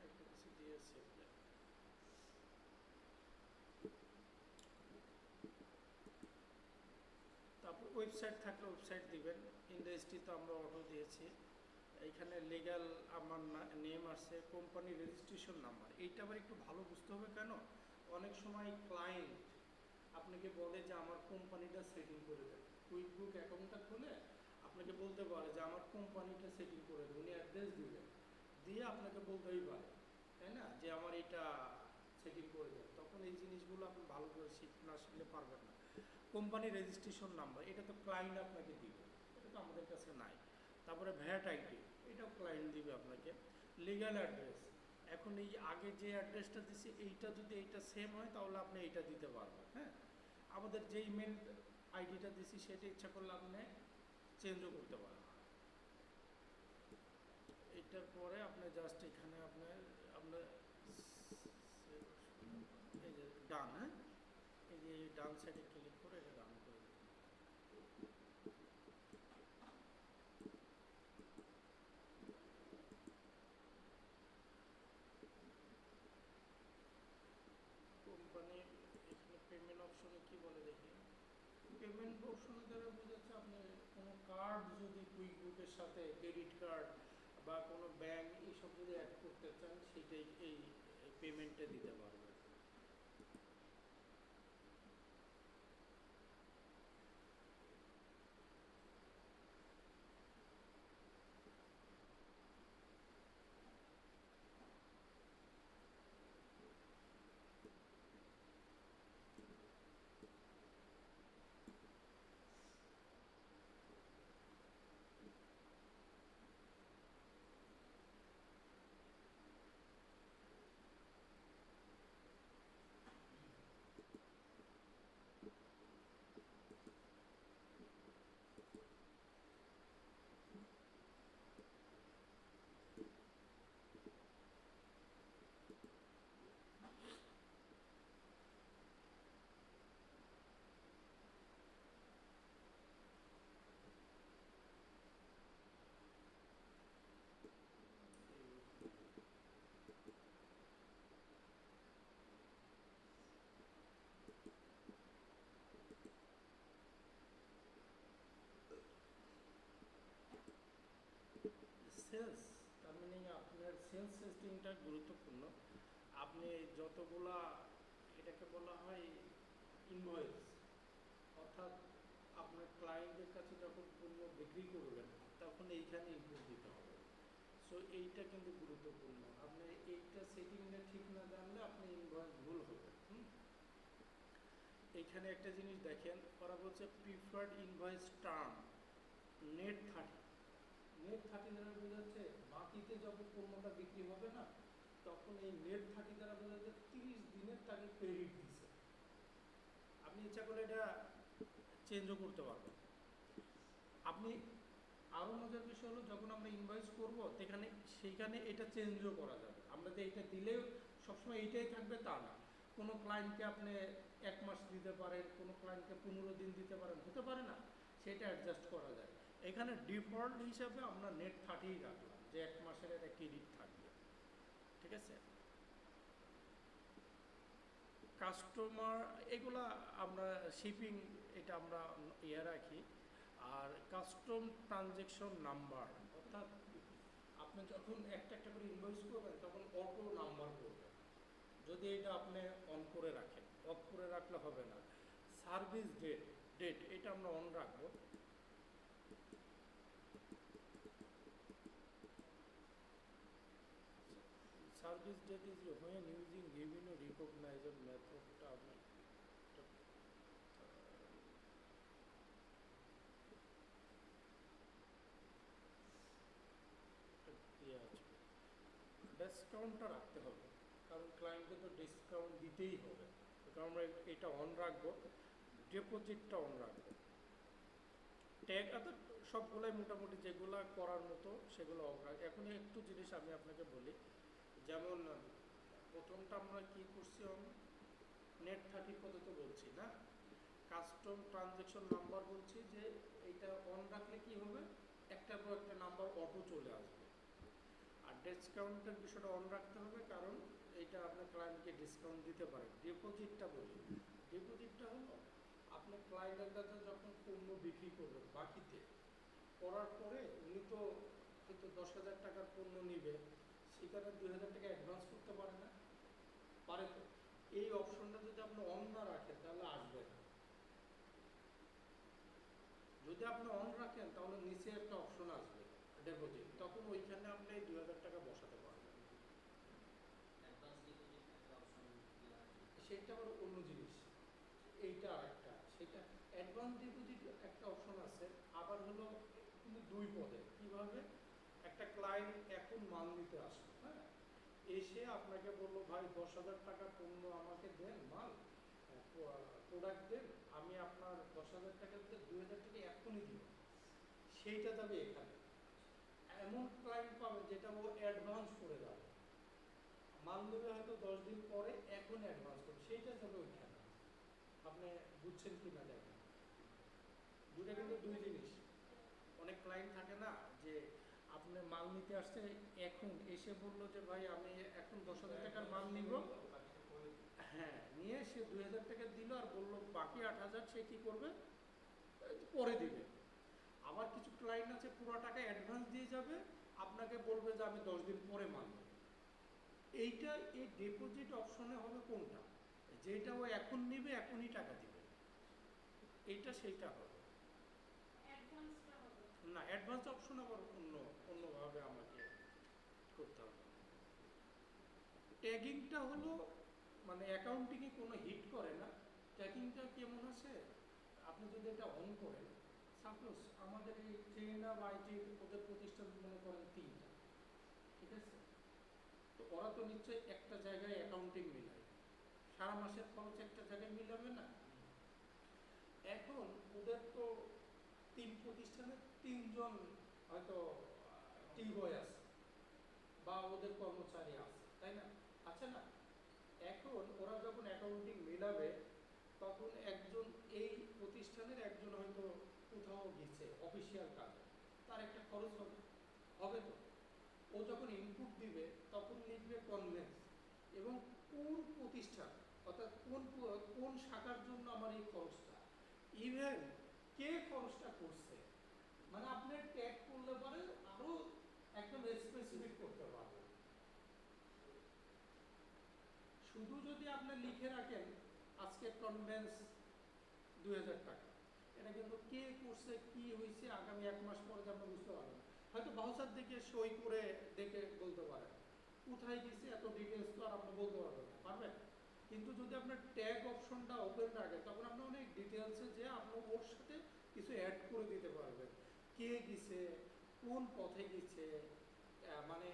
একটা কিছু দিয়েছে, তারপর ওয়েবসাইট থাকলে ওয়েবসাইট দিবেন। ইন্ডাস্ট্রি তো আমরা অটো দিয়েছি। এইখানে লিগ্যাল আমার নেম আছে, কোম্পানি রেজিস্ট্রেশন নাম্বার, এইটা আবার একটু ভালো বুঝতে হবে। কেন, অনেক সময় ক্লায়েন্ট আপনাকে বলে যে আমার কোম্পানিটা সেটিং করে দেবে, কুইকবুক অ্যাকাউন্টটা খুলে আপনাকে বলতে পারে যে আমার কোম্পানিটা সেটিং করে দেবে, উনি অ্যাড্রেস দিবেন, দিয়ে আপনাকে বলতেই পারে, তাই না, যে আমার এটা সেটিং করে দেয়। তখন এই জিনিসগুলো আপনি ভালো করে না শিখলে পারবেন না। কোম্পানি রেজিস্ট্রেশন নাম্বার, এটা তো ক্লায়েন্ট আপনাকে দিবে, এটা তো আমাদের কাছে নাই। তারপরে ভ্যাট আইডি, এটাও ক্লায়েন্ট দিবে আপনাকে। লিগ্যাল অ্যাড্রেস, এখন এই আগে যে অ্যাড্রেসটা দিছি এইটা যদি এইটা সেম হয় তাহলে আপনি এইটা দিতে পারবেন। হ্যাঁ, আমাদের যে ইমেল আইডিটা দিছি সেটা ইচ্ছা করলে আপনি চেঞ্জও করতে পারেন। এটার পরে আপনি জাস্ট এখানে আপনার আপনার এই যে ডান, হ্যাঁ, এই যে ডান সাইডে ক্লিক করে এটা ডান করে দেবেন। কোম্পানি এখানে পেমেন্ট অপশনে কি বলে দেখি। পেমেন্ট অপশনে দ্বারা বোঝাচ্ছে আপনি কোনো কার্ড যদি কুইক বুকের সাথে ক্রেডিট কার্ড বা কোনো ব্যাংক এইসব যদি অ্যাড করতে চান সেটাই এই পেমেন্টে দিতে পারবেন। সেলস, তার মানে আপনার সেলস টেস্টিংটা গুরুত্বপূর্ণ। আপনি যতগুলা, এটাকে বলা হয় ইনভয়েস, অর্থাৎ আপনার ক্লায়েন্টের কাছে যখন পণ্য বিক্রি করবেন তখন এইখানে ইনপুট দিতে হবে। সো এইটা কিন্তু গুরুত্বপূর্ণ। আপনি এইটা সেটিংটা ঠিক না জানলে আপনি ইনভয়েস ভুল হবে। এইখানে একটা জিনিস দেখেন, ওরা বলছে preferred invoice term net 30। Net 30 দ্বারা বোঝাচ্ছে বাকিতে যখন পণ্যটা বিক্রি হবে না তখন এই নেট 30 দ্বারা বোঝাচ্ছে 30 দিনের তাকে ক্রেডিট দিছে। আপনি ইচ্ছা করলে এটা চেঞ্জও করতে পারবেন। আপনি আরও মজার বিষয় হলো যখন আমরা ইনভয়েস করবো সেইখানে এটা চেঞ্জও করা যাবে। আমরা যে এটা দিলেও সবসময় এইটাই থাকবে তা না। কোনো ক্লায়েন্টকে আপনি 1 মাস দিতে পারেন, কোনো ক্লায়েন্টকে 15 দিন দিতে পারেন, হতে পারে না, সেটা অ্যাডজাস্ট করা যায়। এখানে ডিফল্ট হিসাবে আমরা নেট 30 রাখলাম, যে 1 মাসের একটা ক্রেডিট থাকবে। ঠিক আছে, কাস্টমার এগুলা আমরা শিপিং এটা আমরা রাখি। আর কাস্টম ট্রানজ্যাকশন নাম্বার, অর্থাৎ আপনি যখন একটা একটা করে ইনভয়েস করবেন তখন অটো নাম্বার করবেন, যদি এটা আপনি অন করে রাখেন। অফ করে রাখলে হবে না। সার্ভিস ডেট, এটা আমরা অন রাখবো। Service date is when using বিভিন্ন রিকগনাইজার মেথডটা আপনি ডিসকাউন্টটা রাখতে হবে, কারণ ক্লায়েন্টকে তো ডিসকাউন্ট দিতেই হবে। কারণ আমরা এটা অন রাখবো। ডিপোজিটটা অন রাখবো। ট্যাগ অর্থাৎ সবগুলাই মোটামুটি যেগুলো করার মতো সেগুলো অন রাখ। এখন একটু জিনিস আমি আপনাকে বলি, যেমন প্রথমটা আমরা কি করছি, নেট 30 পর্যন্ত বলছি না, কাস্টম ট্রানজ্যাকশন নাম্বার বলছি যে এইটা অন রাখলে কি হবে, একটার পর একটা নাম্বার অটো চলে আসবে। আর ডিসকাউন্টের বিষয়টা অন রাখতে হবে, কারণ এইটা আপনার ক্লায়েন্টকে ডিসকাউন্ট দিতে পারে। ডিপোজিটটা বলি, ডিপোজিটটা হলো আপনি ক্লায়েন্টের কাছে যখন পণ্য বিক্রি করবেন বাকিতে করার পরে উনি তো হয়তো 10,000 টাকার পণ্য নিবে, সেখানে 2,000 টাকা অ্যাডভান্স করতে পারে না, পারে তো। এই অপশনটা যদি আপনি অন না রাখেন তাহলে আসবে না। যদি আপনি অন রাখেন তাহলে নিচে একটা অপশন আসবে ডিপোজিট, তখন ওইখানে আপনি 2,000 টাকা বসাতে পারেন। সেটা আবার অন্য জিনিস। এইটা আরেকটা, সেটা অ্যাডভান্স ডিপোজিট একটা অপশন আছে, আবার হলো কিন্তু দুই পদে। কিভাবে? একটা ক্লায়েন্ট এখন মাল নিতে আসলো, হ্যাঁ, এসে আপনাকে বললো ভাই 10,000 টাকা পণ্য আমাকে দেন, মাল প্রোডাক্ট দেন, আমি আপনার 10,000 টাকা দিতে 2,000 টাকা এখনই দিব, সেইটা যাবে এখানে। এমন ক্লায়েন্ট পাবে যেটা ও অ্যাডভান্স করে যাবে, মাল নেবে হয়তো 10 দিন পরে, এখন অ্যাডভান্স করবে, সেইটা যাবে ওইখানে। আপনি বুঝছেন কি না দেখেন, দুটা কিন্তু দুই জিনিস। অনেক ক্লায়েন্ট থাকে না যে আপনি মাল নিতে আসছে, এখন এসে বললো যে ভাই আমি এখন 10,000 টাকার মাল নিব, হ্যাঁ, নিয়ে সে 2,000 টাকা দিল আর বললো বাকি 8,000 সে কি করবে, পরে দিবে। আবার কিছু ক্লায়েন্ট আছে পুরো টাকা অ্যাডভান্স দিয়ে যাবে, আপনাকে বলবে যে আমি 10 দিন পরে মাল নেব। এইটা এই ডিপোজিট অপশনে হবে কোনটা, যেটা ও এখন নিবে এখনই টাকা দিবে, এইটা সেইটা হবে না। অ্যাডভান্স অপশন আবার অন্যভাবে আমাকে করতে হবে। ট্যাগিংটা হলো মানে অ্যাকাউন্টিংয়ে কোনো হিট করে না। ট্যাগিংটা কেমন আছে, আপনি যদি এটা অন করেন, সাপোজ আমাদের এই ট্রেন অফ আইটির ওদের প্রতিষ্ঠান মনে করেন 3টা, ঠিক আছে, তো ওরা তো নিশ্চয়ই একটা জায়গায় অ্যাকাউন্টিং মিলায়, সারা মাসের খরচ একটা জায়গায় মিলাবে না। এখন ওদের তো 3 প্রতিষ্ঠানে 3জন হয়তো টি বয় আছে বা ওদের কর্মচারী আছে, তাই না, আছে না। এখন ওরা যখন অ্যাকাউন্টিং মেলাবে, তখন একজন এই প্রতিষ্ঠানের একজন হয়তো কোথাও গেছে অফিসিয়াল কাজে, তার একটা খরচ হবে, হবে তো। ও যখন ইনপুট দিবে তখন লিখবে কনভেন্স এবং কোন প্রতিষ্ঠান, অর্থাৎ কোন শাখার জন্য আমার এই খরচটা, ইভেন কে খরচটা করছে, মানে আপনি ট্যাগ করলে পরে আরো একদম স্পেসিফিক করতে পারবেন। শুধু যদি আপনি লিখে রাখেন আজকে কনভেন্স 2,000 টাকা, এটা কিন্তু কে করছে কি হয়েছে আগামী 1 মাস পরে আপনি বুঝতে পারবেন। হয়তো ভাউচার দেখে সই করে দেখে বলতে পারেন, কোথায় গেছে এত ডিটেলস তো আর আপনি বলতে পারবেন না, পারবেন। কিন্তু যদি আপনার ট্যাগ অপশনটা ওপেন রাখেন, তখন আপনি অনেক ডিটেলসে যে আপনি ওর সাথে কিছু অ্যাড করে দিতে পারবেন, কে গেছে, কোন পথে গেছে, মানে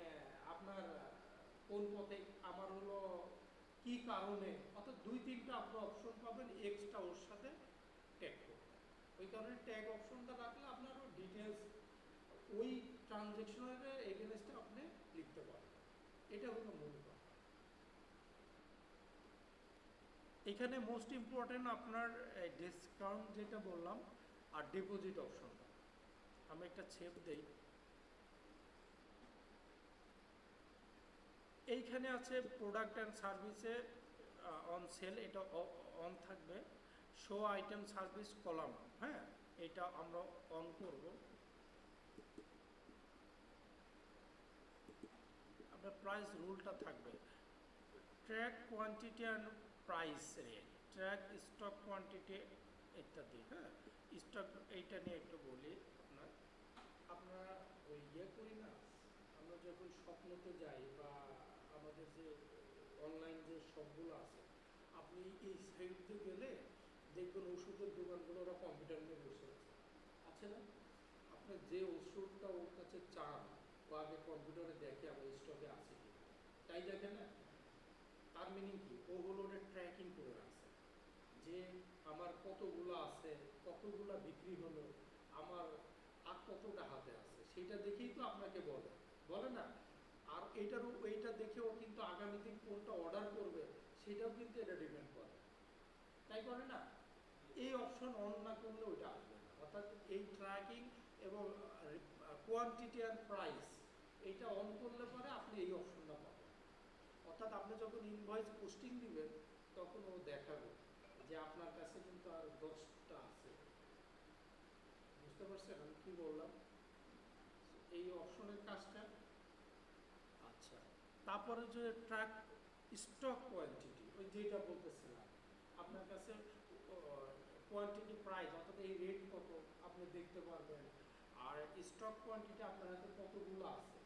আপনার কোন পথে, আমার হলো কি কারণে, অর্থাৎ 2-3টা আপনি অপশন পাবেন এক্সট্রা ওর সাথে ট্যাগ করতে। ওই কারণে ট্যাগ অপশনটা রাখলে আপনার ডিটেলস ওই ট্রানজ্যাকশনের এগেনস্টে আপনি লিখতে পারবেন। এটা হলো মূল কথা। এখানে মোস্ট ইম্পর্টেন্ট আপনার ডিসকাউন্ট যেটা বললাম আর ডিপোজিট অপশনটা। আমি একটা ছেপ দেই, এইখানে আছে প্রোডাক্ট অ্যান্ড সার্ভিসে অন সেল, এটা অন থাকবে। শো আইটেম সার্ভিস কলাম, হ্যাঁ, এটা আমরা অন করব। আপনার প্রাইস রুলটা থাকবে, track quantity and price rate, track stock quantity ইত্যাদি, হ্যাঁ। স্টক এইটা নিয়ে একটু বলি আপনার, আপনারা ওই করি না, আমরা যখন স্বপ্নতে যাই বা আমাদের যে অনলাইন যে শপগুলো আছে, আপনি এই সাইড দিয়ে গেলে দেখবেন ওষুধের দোকানগুলো ওরা কম্পিউটার নিয়ে বসে আছে না। আপনি যে ওষুধটা ওর কাছে চান, ও আগে কম্পিউটারে দেখে আমার স্টকে আছে কি, তাই দেখে না। তার মিনিং কি, ওগুলো ওটা ট্র্যাকিং করে রাখছে যে আমার কতগুলো আছে, কতগুলো বিক্রি হলো, আমার আর কতটা হাতে আছে, সেটা দেখেই তো আপনাকে বলে, বলে না। আর এইটা দেখেও কিন্তু আগামী দিন কোনটা অর্ডার করবে সেটাও কিন্তু এটা ডিপেন্ড করে, তাই করে না। এই অপশন অন না করলে ওইটা আসবে না। অর্থাৎ এই ট্র্যাকিং এবং কোয়ান্টিটি অ্যান্ড প্রাইস এইটা অন করলে পরে আপনি এই অপশনটা পাবেন। অর্থাৎ আপনি যখন ইনভয়েস পোস্টিং দিবেন তখন ও দেখাবে যে আপনার কাছে কিন্তু আর 10টা আছে। বুঝতে পারছেন আমি কি বললাম, এই অপশনের কাজটা। আচ্ছা, তারপরে যে ট্র্যাক স্টক কোয়ান্টিটি, ওই যেটা বলতেছিলাম, আপনার কাছে কোয়ান্টিটি প্রাইস, অর্থাৎ এই রেট কত আপনি দেখতে পারবেন, আর স্টক কোয়ান্টিটি আপনার হাতে কতগুলো আছে,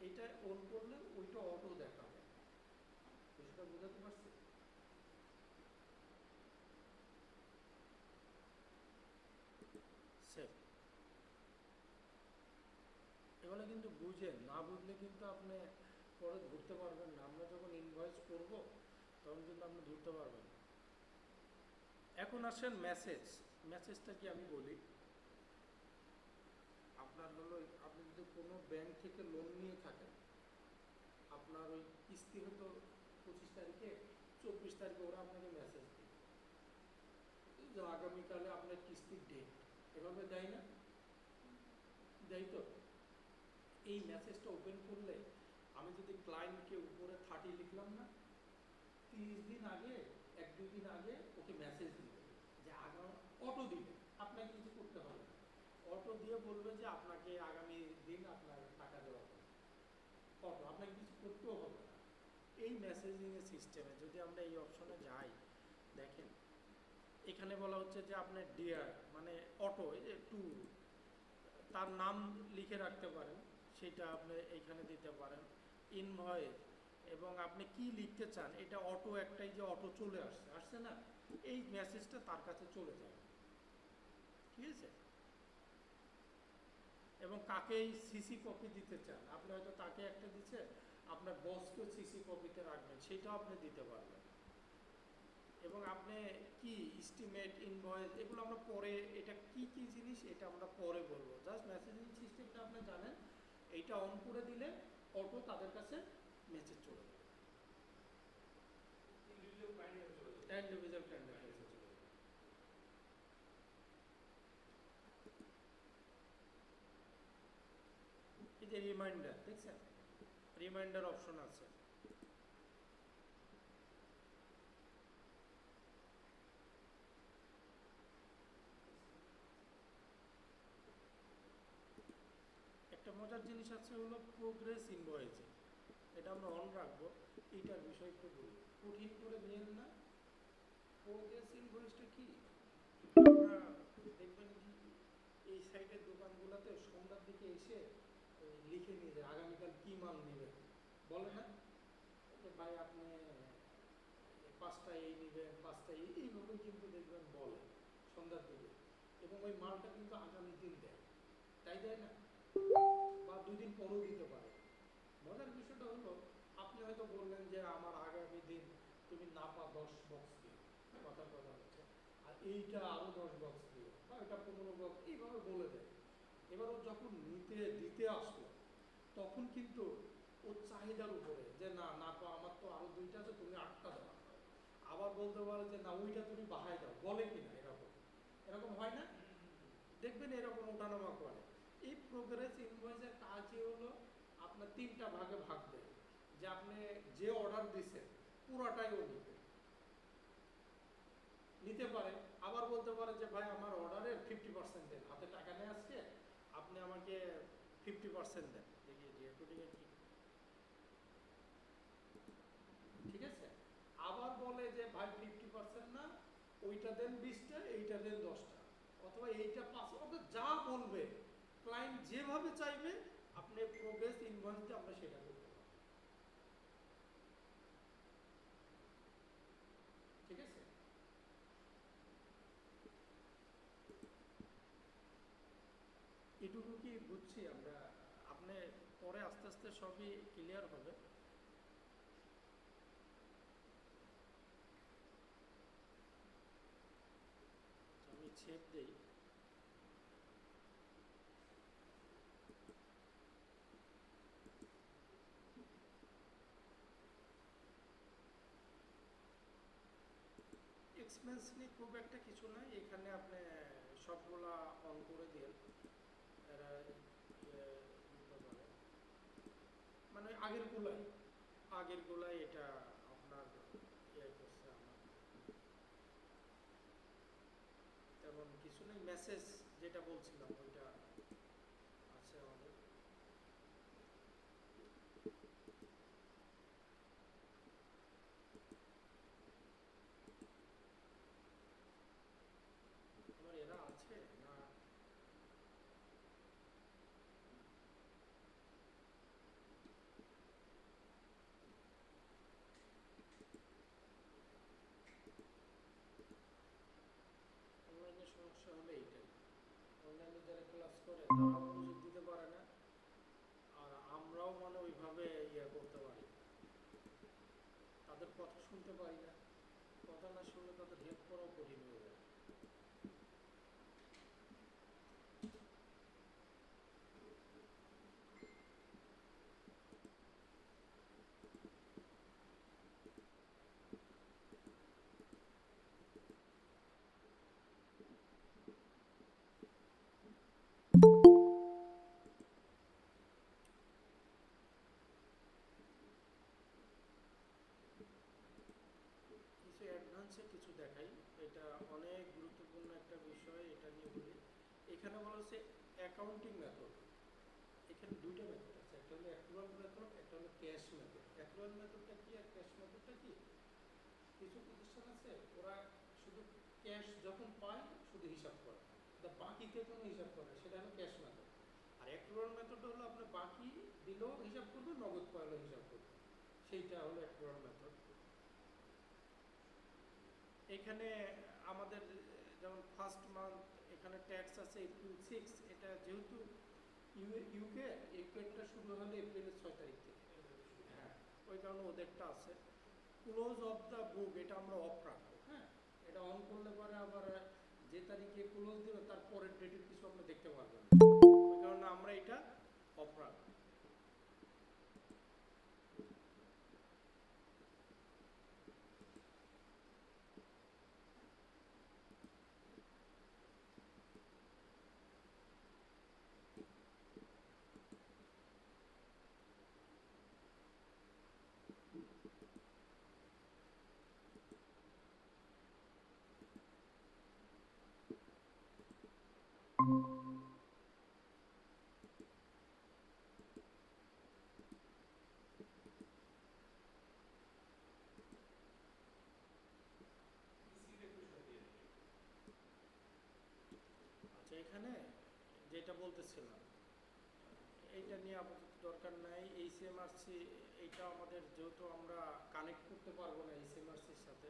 এটা অন করলে ওইটা অটো দেখাবে। বিষয়টা বোঝাতে পারছি। বুঝেন, না বুঝলে কিন্তু আপনি পরে ধরতে পারবেন না। আমরা যখন ইনভয়েস করব তখন কিন্তু আপনি ধরতে পারবেন না। এখন আসেন মেসেজটা কি আমি বলি। আপনার হলো আপনি যদি কোনো ব্যাংক থেকে লোন নিয়ে থাকেন, আপনার ওই কিস্তি হতো 25 তারিখে, 24 তারিখে ওরা আপনাকে মেসেজ দেয় যে আগামীকালে আপনার কিস্তির ডেট, এভাবে দেয় না? দেয় তো। এই মেসেজটা ওপেন করলে আমি যদি ক্লায়েন্টকে উপরে 30 লিখলাম না, 30 দিন আগে, 1-2 দিন আগে ওকে মেসেজ দিবে যে আগামী অটো দিবে, আপনাকে কিছু করতে হবে না। অটো দিয়ে বলবে যে আপনাকে আগামী দিন আপনার টাকা দেওয়া হবে, অটো, আপনাকে কিছু করতেও হবে না। এই মেসেজিংয়ের সিস্টেমে যদি আমরা এই অপশনে যাই, দেখেন এখানে বলা হচ্ছে যে আপনার ডিয়ার মানে অটো, এই যে টু, তার নাম লিখে রাখতে পারেন, সেটা আপনি এইখানে দিতে পারেন। ইনভয়েস, এবং আপনি কি লিখতে চান, এটা অটো একটাই যে অটো চলে আসছে না, এই মেসেজটা তার কাছে চলে যাবে, ঠিক আছে? এবং কাকে এই সিসি কপি দিতে চান, আপনি হয়তো তাকে একটা দিচ্ছে, আপনার বসকেও সিসি কপিতে রাখবেন, সেটাও আপনি দিতে পারবেন। এবং আপনি কি এস্টিমেট, ইনভয়েস, এগুলো আমরা পরে, এটা কি কি জিনিস এটা আমরা পরে বলবো। জাস্ট মেসেজিং সিস্টেমটা আপনি জানেন, এইটা অন করে দিলে অটো তাদের কাছে মেসেজ চলে যাবে, ইন্ডিভিজুয়াল ক্লায়েন্টের কাছে চলে যাবে। এই যে রিমাইন্ডার দেখছেন, রিমাইন্ডার অপশন আছে। একটা মজার জিনিস আছে হলো প্রোগ্রেস ইনভয়েসিং, এটা আমরা অন রাখবো। এইটার বিষয় একটু বলি, কঠিন করে নিয়েন না। প্রোগ্রেস ইনভয়েসটা কি, আমরা দেখবেন কি এই সাইডের দোকানগুলোতে সন্ধ্যার দিকে এসে লিখে নিয়ে যায় আগামীকাল কি মাল নেবেন, বলে না যে ভাই আপনি 5টা এই নেবেন, 5টা এইভাবে কিন্তু দেখবেন বলে সন্ধ্যার দিকে, এবং ওই মালটা কিন্তু আগামী দিন দেয়, তাই দেয় না? বা 2 দিন পরেও দিতে পারে। মজার বিষয়টা হলো আপনি হয়তো বললেন যে আমার আগামী দিন তুমি নাপা 10 বক্স দিও, কথার কথা হচ্ছে, আর এইটা আরো 10 বক্স দিও, বা এটা 15 বক্স, এইভাবে বলে দেয়। এবার ও যখন দিতে আসলো, তখন কিন্তু ওর চাহিদার উপরে যে না নাপা আমার তো আরো 2টা আছে, তুমি 8টা দাও। আবার বলতে পারে যে না ওইটা তুমি বাহাই দাও, বলে কিনা এরকম, এরকম হয় না? দেখবেন এরকম ওঠানামা করে। এই প্রোগ্রেস ইনভয়েসের কাজই হলো আপনার 3টা ভাগে ভাগ দেয়, যে আপনি যে অর্ডার দিচ্ছেন পুরাটাই ও নিতে পারে। আবার বলতে পারে যে ভাই আমার অর্ডারের 50% দেন, হাতে টাকা নিয়ে আসছে, আপনি আমাকে 50% দেন, দেখি যে ঠিক আছে। আবার বলে যে ভাই 50% না, ওইটা দেন 20টা, এইটা দেন 10টা, অথবা এইটা 5, অথবা যা বলবে ক্লায়েন্ট যেভাবে চাইবে আপনি প্রোগ্রেস ইনভয়েস দিয়ে আমরা সেটা করতে পারবো, ঠিক আছে? এটুকু কি বুঝছি আমরা, আপনি পরে আস্তে আস্তে সবই ক্লিয়ার হবে। আমি ছেপ দেই। এক্সপেন্স নিয়ে খুব একটা কিছু নাই, এখানে আপনি সবগুলা অন করে দিন, এরা দিতে পারে, মানে আগের গুলাই এটা আপনার ইয়ে করছে। আমার তেমন কিছু নেই, মেসেজ যেটা বলছিলাম ওইটা আছে আমাদের। আমার এরা আছে না, অনলাইনে সমস্যা হলে এইটাই, অনলাইনে যারা ক্লাস করে তারা মনোযোগ দিতে পারে না, আর তাদের কথা শুনতে পারি না, কথা না শুনলে তাদের হেল্প করাও কঠিন হয়ে যায়। কিছু অ্যাডভান্সে কিছু দেখাই, এটা অনেক গুরুত্বপূর্ণ একটা বিষয়, এটা নিয়ে বলি। এখানে বলা হচ্ছে অ্যাকাউন্টিং মেথড। এখানে দুইটা মেথড আছে, একটা হলো অ্যাক্রুয়াল মেথড, একটা হলো ক্যাশ মেথড। অ্যাক্রুয়াল মেথডটা কি আর ক্যাশ মেথডটা কি? কিছু প্রতিষ্ঠান আছে ওরা শুধু ক্যাশ যখন পায় শুধু হিসাব করে, বাকিতে কোনো হিসাব করে না, সেটা হলো ক্যাশ মেথড। আর অ্যাক্রুয়াল মেথড হলো আপনার বাকি দিলেও হিসাব করবে, নগদ পাইলেও হিসাব করবে, সেইটা হলো অ্যাক্রুয়াল মেথড। এখানে আমাদের যেমন ফার্স্ট মান্থ এখানে ট্যাক্স আছে এপ্রিল 6, এটা যেহেতু ইউকেটা শুরু হলো এপ্রিলের 6 তারিখ থেকে, হ্যাঁ ওই কারণে ওদেরটা আছে। ক্লোজ অফ দ্য বুক এটা আমরা অফ রাখবো, হ্যাঁ এটা অন করলে পরে আবার যে তারিখে ক্লোজ দেবে তার পরের ডেটের কিছু আপনি দেখতে পারবেন, ওই কারণে আমরা এটা অফ রাখবো। আচ্ছা, এখানে যেটা বলতেছিলাম এইটা নিয়ে আপাতত দরকার নাই। এইচএমআরসি এইটা আমাদের যেহেতু আমরা কানেক্ট করতে পারবো না এইচএমআরসির সাথে,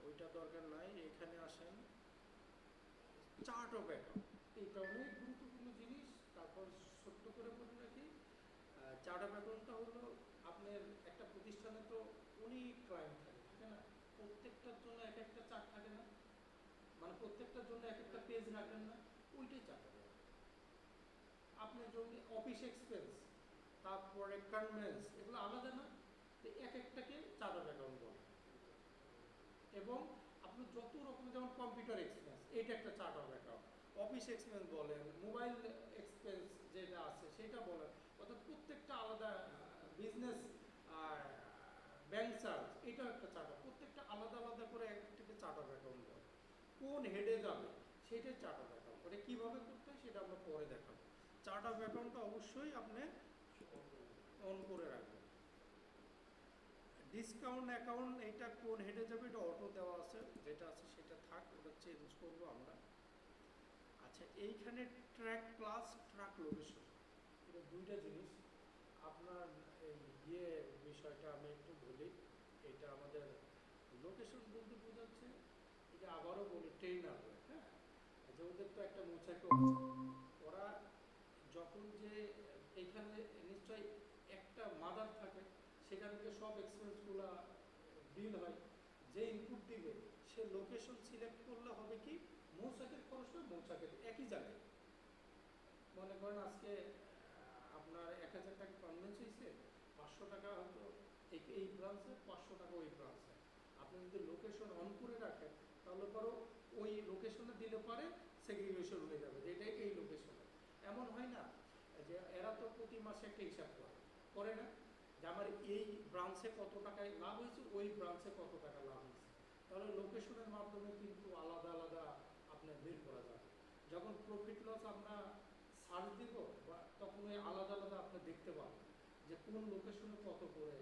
ওইটা দরকার নাই। এখানে আসেন চার্ট অফ অ্যাকাউন্ট, এটা অনেক গুরুত্বপূর্ণ জিনিস। তারপর ছোট্ট করে বলে রাখি, চার্ট অফ অ্যাকাউন্টটা হলো আপনার একটা প্রতিষ্ঠানে তো অনেক ক্লায়েন্ট থাকে, ঠিক না? প্রত্যেকটার জন্য এক একটা চার্ট থাকে না, মানে প্রত্যেকটার জন্য এক একটা পেজ রাখেন না, ওইটাই চার্ট অফ অ্যাকাউন্ট। আপনার জন্য অফিস এক্সপেন্স, তারপরে কনভেন্স, এগুলো আলাদা না, তো এক একটাকে চার্ট অফ অ্যাকাউন্ট বলে। এবং আপনি যত রকমের যেমন কম্পিউটার এক্সপেন্স, এটা একটা chart of account. Office expense বলেন, মোবাইল এক্সপেন্স যেটা আছে সেটা বলেন, অর্থাৎ প্রত্যেকটা আলাদা। বিজনেস ব্যাংক চার্জ, এটাও একটা চার্ট অফ, প্রত্যেকটা আলাদা আলাদা করে একটাকে চার্ট অফ অ্যাকাউন্ট বলে। কোন হেডে যাবে সেটাই চার্ট অফ অ্যাকাউন্ট, ওটা কীভাবে করতে হয় সেটা আমরা পরে দেখাবো। চার্ট অফ অ্যাকাউন্টটা অবশ্যই আপনি অন করে রাখবেন। ডিসকাউন্ট অ্যাকাউন্ট এটা কোন হেডে যাবে এটা অটো দেওয়া আছে, যেটা আছে সেটা থাক, ওটা চেঞ্জ করবো আমরা। আচ্ছা, এইখানে ট্র্যাক ক্লাস, ট্র্যাক লোকেশন, এটা দুইটা জিনিস। আপনার এই বিষয়টা আমি একটু বলি। এটা আমাদের লোকেশন বলতে বোঝাচ্ছে, এটা আবারও বলি ট্রেনার, হ্যাঁ যে ওদের তো একটা মোচাকো আছে, ওরা যখন যে এইখানে নিশ্চয়ই একটা মাদার থাকে, সেখান থেকে সব এক্সপেন্সগুলো বিল হয়, যে ইনপুট দিবে সে লোকেশন সিলেক্ট করলে হবে কি মৌচাকের খরচটা মৌচাকের একই জায়গায়। মনে করেন আজকে আপনার 1000 টাকা কনভেন্স হয়েছে, 500 টাকা হয়তো এই ব্রাঞ্চে, 500 টাকা ওই ব্রাঞ্চে। আপনি যদি লোকেশন অন করে রাখেন তাহলে পরও ওই লোকেশনে দিলে পরে সেগ্রিগেশন হয়ে যাবে, যে এটা এই লোকেশনে। এমন হয় না যে এরা তো প্রতি মাসে একটা হিসাব করে না, যে আমার এই ব্রাঞ্চে কত টাকায় লাভ হয়েছে, ওই ব্রাঞ্চে কত টাকা লাভ হয়েছে। তাহলে লোকেশনের মাধ্যমে কিন্তু আলাদা আলাদা আপনার বের করা যাবে। যখন প্রফিট লস আমরা সার্চ দিব বা তখন ওই আলাদা আলাদা আপনি দেখতে পাবেন যে কোন লোকেশনে কত করে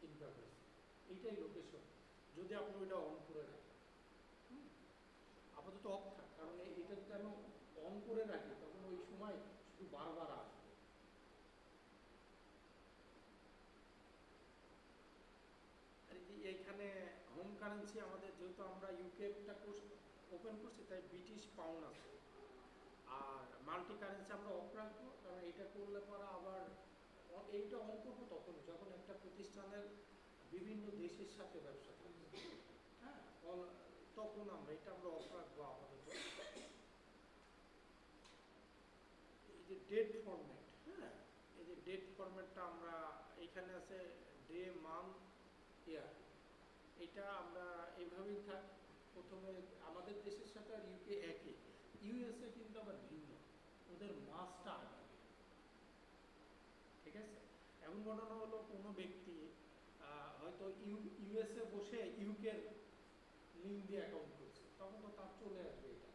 ইনকাম হয়েছে, এইটাই লোকেশন। যদি আপনি ওইটা অন করে রাখেন, আপাতত অফ থাক, কারণ এটা যদি আমি অন করে রাখি তখন ওই সময় শুধু বারবার আসবে। এইখানে হোম কারেন্সি আমাদের, যেহেতু আমরা ইউকেটা ওপেন করছি তাই ব্রিটিশ পাউন্ড আছে। আর মাল্টি কারেন্সি আমরা অফ রাখবো, কারণ এটা করলে পরে আবার এইটা অন করবো তখন যখন একটা প্রতিষ্ঠানের বিভিন্ন দেশের সাথে ব্যবসা থাকবে, হ্যাঁ, তখন আমরা অফ রাখবো আপাতত। এই যে ডেট ফরম্যাট, হ্যাঁ, এই যে ডেট ফরম্যাটটা আমরা এখানে আছে ডে, মান্থ, ইয়ার, এটা আমরা এইভাবেই থাক। প্রথমে আমাদের দেশের সাথে আর ইউকে একই, ইউএসএ কিন্তু আবার ভিন্ন, ওদের মাসটা আগে, ঠিক আছে। এমন ঘটনা হলো কোনো ব্যক্তি হয়তো ইউএসএ বসে ইউকের লিঙ্ক দিয়ে অ্যাকাউন্ট করছে, তখন তো তার চলে আসবে এটা।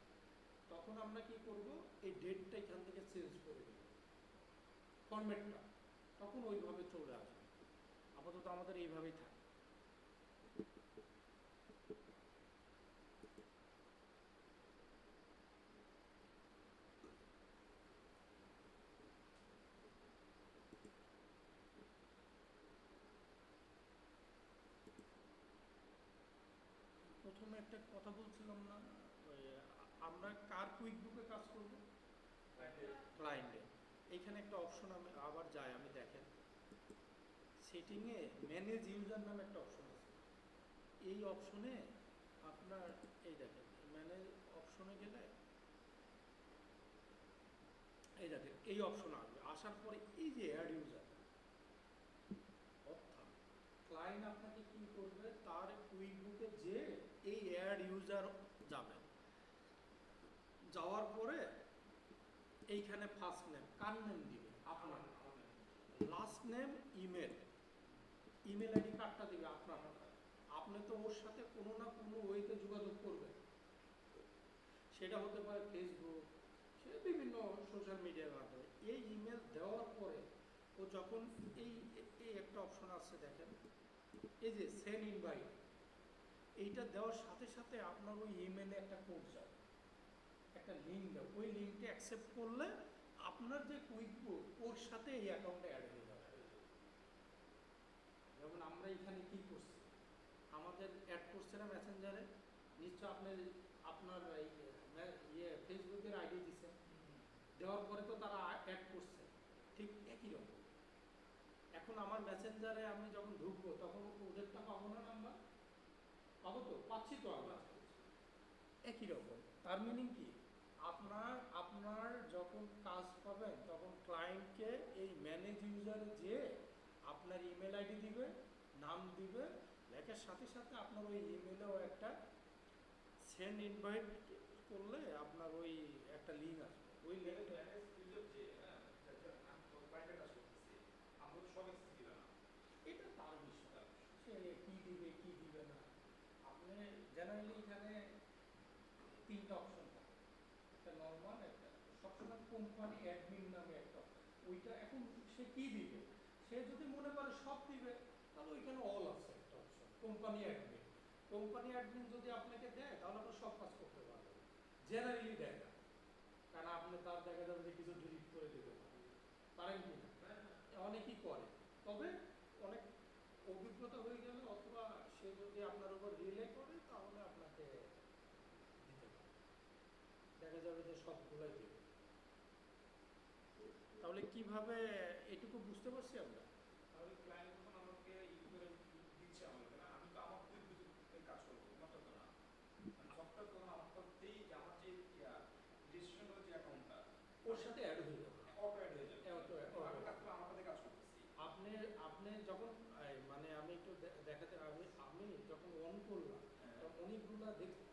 তখন আমরা কি করব, এই ডেটটা এখান থেকে চেঞ্জ করে দেব, ফরম্যাটটা, তখন ওইভাবে চলে আসবে। আপাতত আমাদের এইভাবেই থাকে। প্রথমে একটা কথা বলছিলাম না, আমরা কার কুইক বুকে কাজ করব, ক্লায়েন্টে। এইখানে একটা অপশন আমি আবার যাই, আমি দেখেন সেটিংয়ে ম্যানেজ ইউজার নামে একটা অপশন আছে। এই অপশনে আপনার এই দেখেন ম্যানেজ অপশনে গেলে এই দেখেন এই অপশন আসবে, আসার পরে এই যে অ্যাড ইউজার, অর্থাৎ ক্লায়েন্ট আপনাকে কি করবে, তার কুইক বুকে যে এই অ্যাড ইউজার যাবে, যাওয়ার পরে এইখানে ফার্স্ট নেম, কার নেম দিবে, আপনার, last name, email, email ID কার্ডটা দিবে আপনার। আপনি তো ওর সাথে কোনো না কোনো ওয়েতে যোগাযোগ করবেন, সেটা হতে পারে ফেসবুক, সে বিভিন্ন সোশ্যাল মিডিয়ার মাধ্যমে। এই ইমেল দেওয়ার পরে ও যখন এই এই একটা অপশন আছে দেখেন, এই যে সেন্ড ইনভাইট, এইটা দেওয়ার সাথে সাথে আপনার ওই ইমেলে একটা কোড যাবে, একটা লিঙ্ক দেয়, ওই লিঙ্কটা অ্যাকসেপ্ট করলে আপনার যে কুইক বুক ওর সাথে এই অ্যাকাউন্টে অ্যাড হয়ে যাবে। যেমন আমরা এখানে কি করছি, আমাদের অ্যাড করছে না মেসেঞ্জারে, নিশ্চয় আপনার ইয়ে ফেসবুকের আইডি দিছে, দেওয়ার পরে তো তারা অ্যাড করছে, ঠিক একই রকম। এখন আমার মেসেঞ্জারে আমি যখন ঢুকবো তখন ওদেরটা পাবো না, নাম্বার পাবো, তো পাচ্ছি তো আমরা, একই রকম। তার মিনিং কি, আপনার যখন কাজ পাবেন তখন ক্লায়েন্টকে এই ম্যানেজ ইউজারে যে আপনার ইমেল আইডি দিবে, নাম দিবে, লেখার সাথে সাথে আপনার ওই ইমেলেও একটা সেন্ড ইনভাইট করলে আপনার ওই একটা লিঙ্ক আসবে, ওই লিঙ্ক এটা তার বিষয়, সে কি দিবে কি দিবে না। আপনি জেনারেলি এখানে তিনটা অপশন থাকে, একটা নর্মাল, একটা সবসময় কোম্পানি অ্যাডমিন নামে একটা, ওইটা এখন সে কি দিবে, সে যদি মনে করে সব দিবে তাহলে ওইখানে অল আছে একটা option, company admin. Company admin যদি আপনাকে দেয় তাহলে আপনি সব কাজ করতে পারবেন, জেনারেলি দেয় না, কারণ আপনি তার দেখা যাবে যে কিছু ডিলিট করে দিতে পারেন কি না, অনেকেই করে। তবে অনেক অভিজ্ঞতা হয়ে গেলে অথবা সে যদি আপনার উপর রিলে করে তাহলে আপনাকে দিতে পারে, দেখা যাবে যে সবগুলাই দেবে। তাহলে কিভাবে এটুকু বুঝতে পারছি আমরা, তাহলে ক্লায়েন্ট যখন আমাকে ইউজার দিচ্ছে আমাকে, না আমি তো আমার কুইক বুকে কাজ করবো, তোমারটা তো না, সফটওয়্যার তখন আমার করতেই আমার যে রেজিস্ট্রেশন করা যে অ্যাকাউন্টটা ওর সাথে অ্যাড হয়ে যাবে, অটো অ্যাড হয়ে যাবে, আমি অটো। কাজ করলে আমার কাছে কাজ করতেছি। আপনি যখন মানে আমি একটু দেখাতে, আমি যখন অন করলাম তখন অনেকগুলো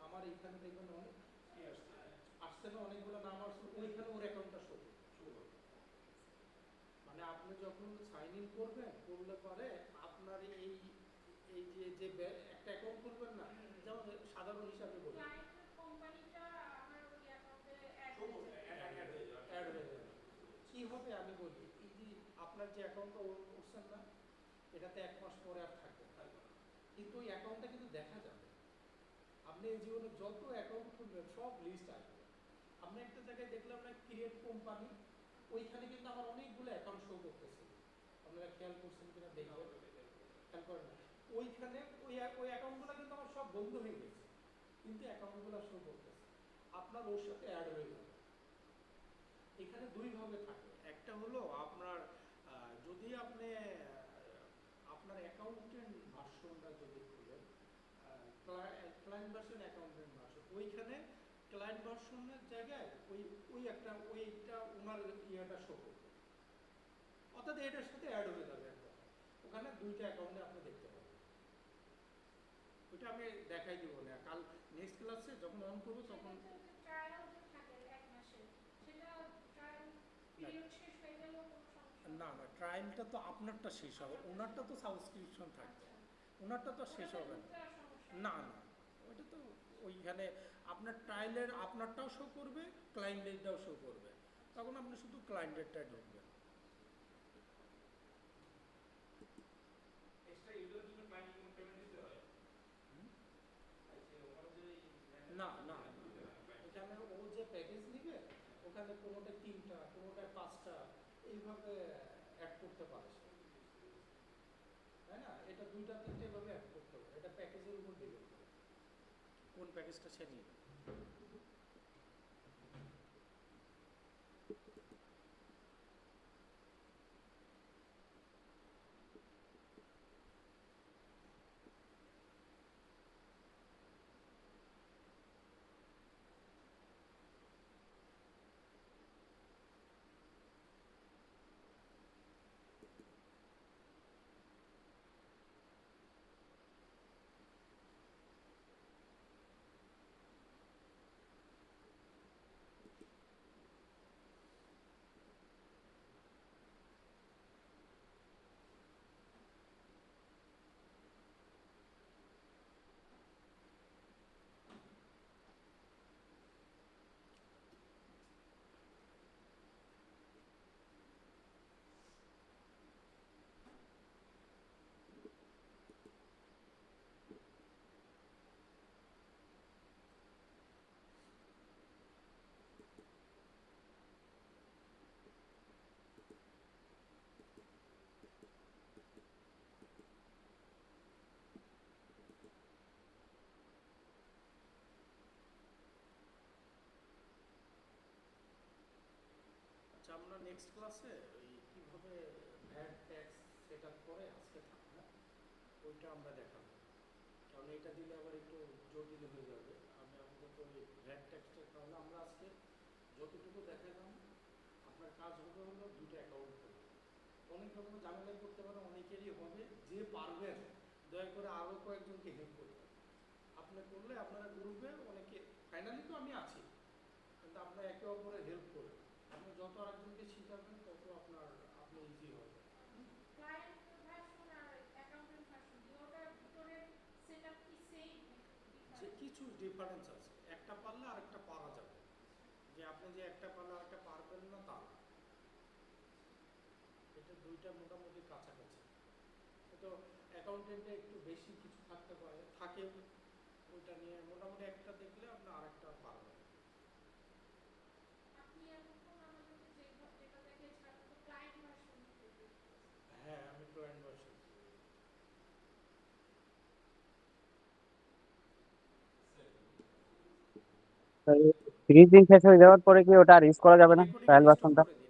আমার এইখানে দেখবেন অনেক কি আসছে আসছে না, অনেকগুলো নাম আসছে, ওইখানে ওর অ্যাকাউন্টটা শো করবে। মানে আপনি যখন সাইন ইন করবেন, করলে পরে আপনার এই এই যে যে একটা অ্যাকাউন্ট করবেন না, যেমন সাধারণ হিসাবে বলি অ্যাড হয়ে যাবে। কী হবে আমি বলি, এই যে আপনার যে অ্যাকাউন্টটা করছেন না, এটাতে 1 মাস পরে আর থাকবে না, কিন্তু ওই অ্যাকাউন্টটা কিন্তু দেখা যাবে। আপনি এই জীবনে যত অ্যাকাউন্ট খুলবেন সব লিস্ট আসবে। আপনি একটা জায়গায় দেখলাম না ক্রিয়েট কোম্পানি, ওইখানে কিন্তু আমার অনেকগুলো অ্যাকাউন্ট শো করতেছে, আপনারা খেয়াল করছেন কিনা দেখবেন, খেয়াল করেন না, ওইখানে ওই অ্যাকাউন্টগুলো কিন্তু আমার সব বন্ধ হয়ে গেছে, কিন্তু অ্যাকাউন্টগুলো শো করতেছে, আপনার ওর সাথে অ্যাড হয়ে যাবে। এখানে দুইভাবে থাকে, একটা হলো আপনার যদি আপনি আপনার অ্যাকাউন্টের ভার্সন ভার্সনটা যদি খুলেন, ক্লায়েন্ট ভার্সন, অ্যাকাউন্টেন্ট ভার্সন, ওইখানে ক্লায়েন্ট ভার্সনের জায়গায় ওইটা ওনার ইয়েটা শো করবে, অর্থাৎ এটার সাথে অ্যাড হয়ে যাবে এক কথা। ওখানে দুইটা অ্যাকাউন্টে আপনি দেখতে পাবেন। ওইটা আমি দেখাই দিব না, কাল নেক্সট ক্লাসে যখন অন করবো তখন। না না, ট্রায়ালটা তো আপনারটা শেষ হবে, ওনারটা তো সাবস্ক্রিপশন থাকবে, ওনারটা তো শেষ হবে না। না না, ওইটা তো ওইখানে আপনার ট্রায়ালের আপনারটাও শো করবে, ক্লায়েন্টেরটাও শো করবে, তখন আপনি শুধু ক্লায়েন্টেরটাই ঢুকবেন। এক্সট্রা ইউজার জন্য ক্লায়েন্ট কোনো পেমেন্ট দিতে হয়? না না, এখানে ও যে প্যাকেজ নিবে ওখানে কোনোটা 3টা, কোনোটা 5টা, এইভাবে অ্যাড করতে পারে সে, তাই না? এটা 2টা 3টে ভাবে অ্যাড করতে পারে, এটা প্যাকেজের উপর ডিপেন্ড করে কোন প্যাকেজটা সে নিবে। আচ্ছা, আমরা নেক্সট ক্লাসে ওই কীভাবে ভ্যাট ট্যাক্স সেট আপ করে আজকে থাকবে না, ওইটা আমরা দেখাবো, কারণ এটা দিলে আবার একটু জটিল হয়ে যাবে। আমি আপাতত ওই ভ্যাট ট্যাক্সটা, তাহলে আমরা আজকে যতটুকু দেখালাম, আপনার কাজ হবে হলো 2টা অ্যাকাউন্ট করবে। অনেক রকম ঝামেলাই করতে পারে, অনেকেরই হবে, যে পারবেন দয়া করে আরও কয়েকজনকে হেল্প করবেন। আপনি করলে আপনারা গ্রুপে অনেকে, ফাইনালি তো আমি আছি, কিন্তু আপনার একে অপরের হেল্প করবেন। আপনি যত আরেকজনকে শিখাবেন তত আপনি ইজি হবে। যে কিছু ডিফারেন্স আছে, একটা পারলে আরেকটা পারা যাবে, যে আপনি যে একটা পারলে আরেকটা পারবেন না তা না, এটা দুইটা মোটামুটি কাছাকাছি। তো অ্যাকাউন্টেন্টে একটু বেশি কিছু থাকতে পারে, থাকেও, ওইটা নিয়ে মোটামুটি একটা দেখলে আপনি আরেকটা পারবেন। হ্যাঁ, আমি ক্লায়েন্ট ভার্সন। তো এই 30 দিন শেষ হয়ে যাওয়ার পরে কি ওটা আর ইউজ করা যাবে না, রেকর্ডিংটা ট্রায়াল স্টপ ভার্সনটা? করে দিই।